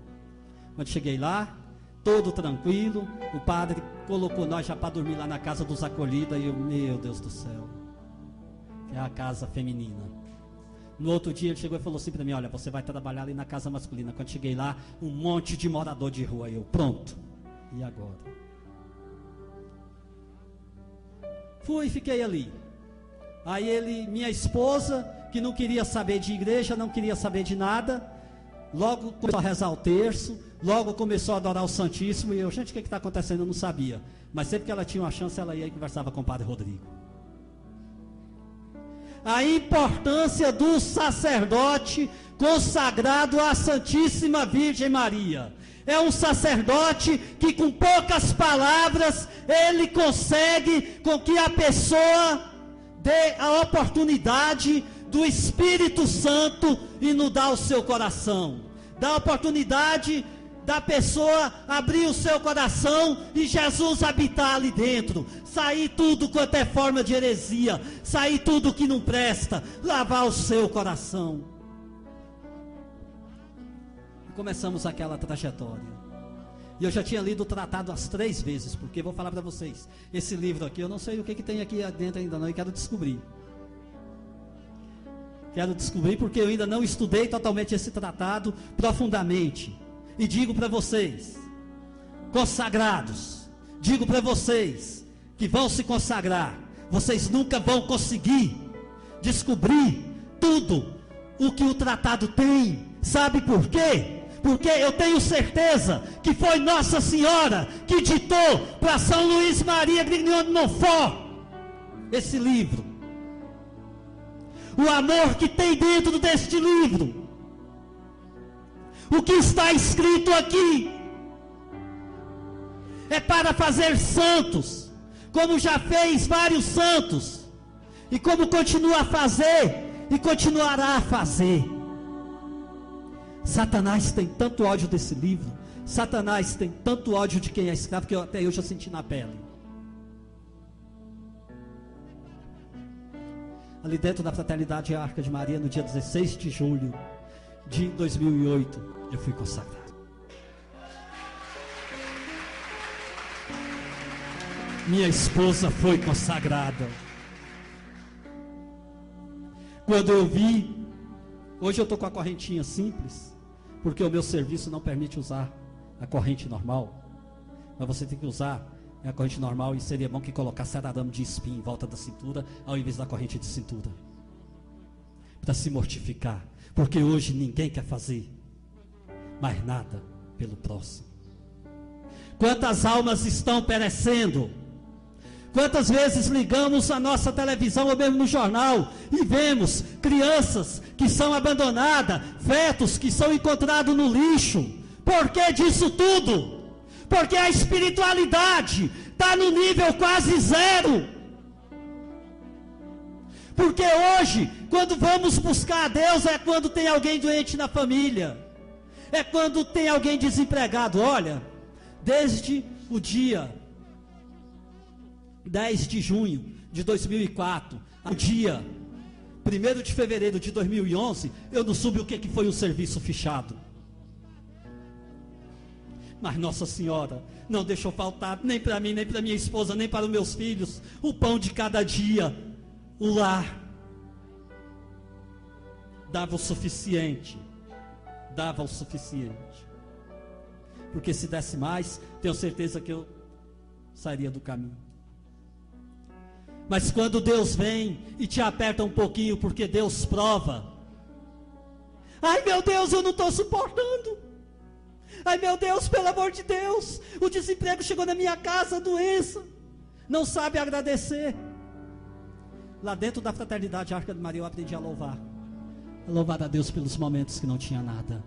Quando cheguei lá, todo tranquilo, o padre colocou nós já para dormir lá na casa dos acolhidos. E eu: meu Deus do céu, é a casa feminina. No outro dia ele chegou e falou assim para mim: olha, você vai trabalhar ali na casa masculina. Quando cheguei lá, um monte de morador de rua. Eu: pronto, e agora? Fui e fiquei ali. Aí ele, minha esposa, que não queria saber de igreja, não queria saber de nada, logo começou a rezar o terço, logo começou a adorar o Santíssimo. E eu: gente, o que está acontecendo? Eu não sabia. Mas sempre que ela tinha uma chance, ela ia e conversava com o Padre Rodrigo. A importância do sacerdote consagrado à Santíssima Virgem Maria. É um sacerdote que com poucas palavras ele consegue com que a pessoa dê a oportunidade do Espírito Santo inundar o seu coração. Dá a oportunidade da pessoa abrir o seu coração e Jesus habitar ali dentro. Sair tudo quanto é forma de heresia. Sair tudo que não presta. Lavar o seu coração. E começamos aquela trajetória. E eu já tinha lido o tratado as 3 vezes. Porque vou falar para vocês, esse livro aqui, eu não sei o que tem aqui dentro ainda não, e quero descobrir. Quero descobrir porque eu ainda não estudei totalmente esse tratado profundamente. E digo para vocês, consagrados, digo para vocês que vão se consagrar, vocês nunca vão conseguir descobrir tudo o que o tratado tem. Sabe por quê? Porque eu tenho certeza que foi Nossa Senhora que ditou para São Luís Maria Grignion de Montfort esse livro. O amor que tem dentro deste livro, o que está escrito aqui, é para fazer santos, como já fez vários santos, e como continua a fazer, e continuará a fazer. Satanás tem tanto ódio desse livro, Satanás tem tanto ódio de quem é escravo, que até eu já senti na pele. Ali dentro da Fraternidade Arca de Maria, no dia 16 de julho de 2008, eu fui consagrado. Minha esposa foi consagrada. Quando eu vi, hoje eu estou com a correntinha simples, porque o meu serviço não permite usar a corrente normal, mas você tem que usar a corrente normal, e seria bom que colocasse arame de espinho em volta da cintura, ao invés da corrente de cintura, para se mortificar, porque hoje ninguém quer fazer mais nada pelo próximo. Quantas almas estão perecendo? Quantas vezes ligamos a nossa televisão ou mesmo no jornal e vemos crianças que são abandonadas, fetos que são encontrados no lixo? Por que disso tudo? Porque a espiritualidade está no nível quase zero. Porque hoje, quando vamos buscar a Deus, é quando tem alguém doente na família, é quando tem alguém desempregado. Olha, desde o dia 10 de junho de 2004, ao dia 1º de fevereiro de 2011, eu não soube o que foi um serviço fechado. Mas Nossa Senhora não deixou faltar, nem para mim, nem para minha esposa, nem para os meus filhos, o pão de cada dia. O lar dava o suficiente, porque se desse mais, tenho certeza que eu sairia do caminho. Mas quando Deus vem e te aperta um pouquinho, porque Deus prova, ai meu Deus, eu não estou suportando, ai meu Deus, pelo amor de Deus, o desemprego chegou na minha casa, a doença, não sabe agradecer. Lá dentro da Fraternidade Arca de Maria eu aprendi a louvar a Deus pelos momentos que não tinha nada,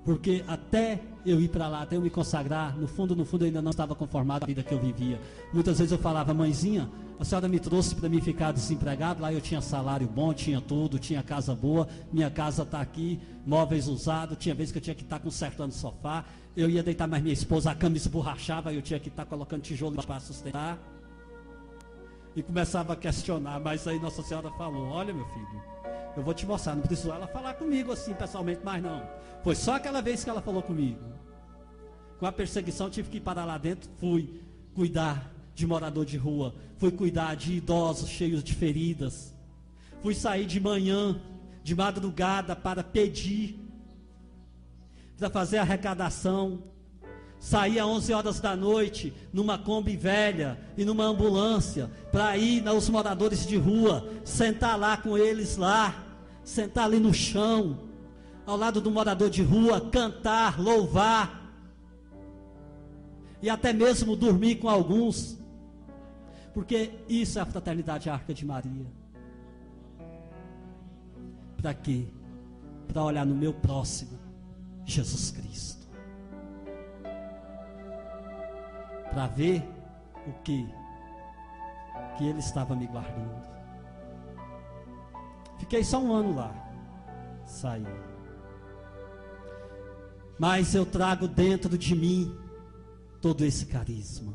porque até eu ir para lá, até eu me consagrar, no fundo eu ainda não estava conformado com a vida que eu vivia. Muitas vezes eu falava, mãezinha, a senhora me trouxe para mim ficar desempregado, lá eu tinha salário bom, tinha tudo, tinha casa boa, minha casa está aqui, móveis usados, tinha vezes que eu tinha que estar consertando o sofá, eu ia deitar mais minha esposa, a cama esborrachava, eu tinha que estar colocando tijolo para sustentar, e começava a questionar, mas aí Nossa Senhora falou, olha meu filho, eu vou te mostrar, não precisou ela falar comigo assim pessoalmente, mas não, foi só aquela vez que ela falou comigo. Com a perseguição tive que ir para lá dentro, fui cuidar de morador de rua, fui cuidar de idosos cheios de feridas, fui sair de manhã, de madrugada para pedir, para fazer arrecadação, saí às 11 horas da noite numa Kombi velha e numa ambulância para ir aos moradores de rua, sentar lá com eles lá, sentar ali no chão, ao lado do morador de rua, cantar, louvar, e até mesmo dormir com alguns, porque isso é a Fraternidade Arca de Maria. Para quê? Para olhar no meu próximo, Jesus Cristo, para ver o que Ele estava me guardando. Fiquei só um ano lá, saí, mas eu trago dentro de mim todo esse carisma.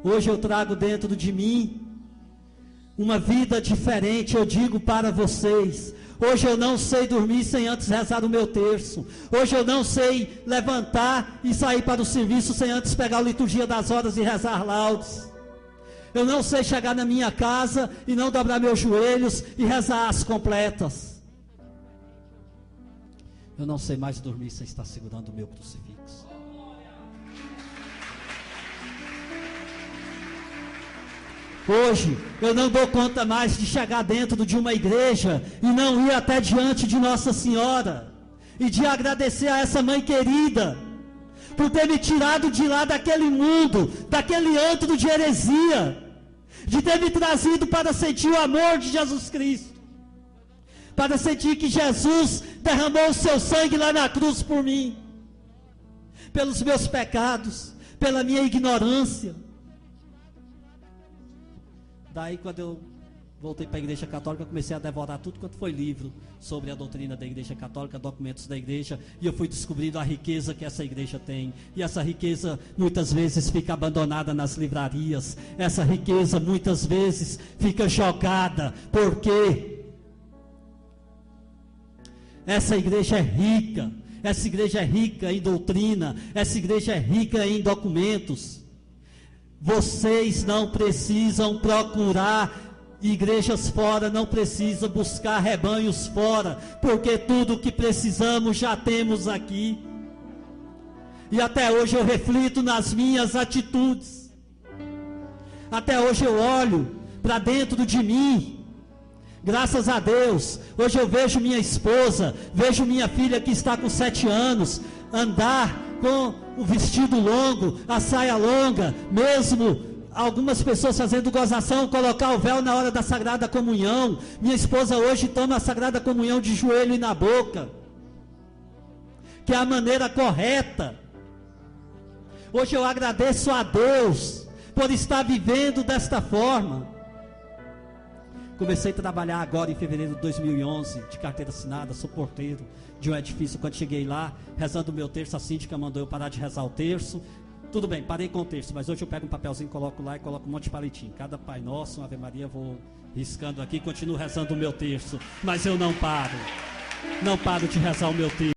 Hoje eu trago dentro de mim uma vida diferente. Eu digo para vocês, hoje eu não sei dormir sem antes rezar o meu terço. Hoje eu não sei levantar e sair para o serviço sem antes pegar a liturgia das horas e rezar laudes. Eu não sei chegar na minha casa e não dobrar meus joelhos e rezar as completas. Eu não sei mais dormir sem estar segurando o meu crucifixo. Hoje, eu não dou conta mais de chegar dentro de uma igreja e não ir até diante de Nossa Senhora e de agradecer a essa mãe querida por ter me tirado de lá daquele mundo, daquele antro de heresia, de ter me trazido para sentir o amor de Jesus Cristo, para sentir que Jesus derramou o seu sangue lá na cruz por mim, pelos meus pecados, pela minha ignorância. Daí, quando eu voltei para a Igreja Católica, eu comecei a devorar tudo quanto foi livro sobre a doutrina da Igreja Católica, documentos da Igreja, e eu fui descobrindo a riqueza que essa igreja tem. E essa riqueza muitas vezes fica abandonada nas livrarias, essa riqueza muitas vezes fica jogada, porque essa igreja é rica, essa igreja é rica em doutrina, essa igreja é rica em documentos. Vocês não precisam procurar igrejas fora, não precisam buscar rebanhos fora, porque tudo o que precisamos já temos aqui. E até hoje eu reflito nas minhas atitudes, até hoje eu olho para dentro de mim. Graças a Deus, hoje eu vejo minha esposa, vejo minha filha que está com 7 anos, andar com o vestido longo, a saia longa, mesmo algumas pessoas fazendo gozação, colocar o véu na hora da Sagrada Comunhão. Minha esposa hoje toma a Sagrada Comunhão de joelho e na boca, que é a maneira correta. Hoje eu agradeço a Deus por estar vivendo desta forma. Comecei a trabalhar agora em fevereiro de 2011, de carteira assinada, sou porteiro de um edifício. Quando cheguei lá, rezando o meu terço, a síndica mandou eu parar de rezar o terço. Tudo bem, parei com o terço, mas hoje eu pego um papelzinho, coloco lá e coloco um monte de palitinho. Cada Pai Nosso, uma Ave Maria, vou riscando aqui, continuo rezando o meu terço. Mas eu não paro de rezar o meu terço.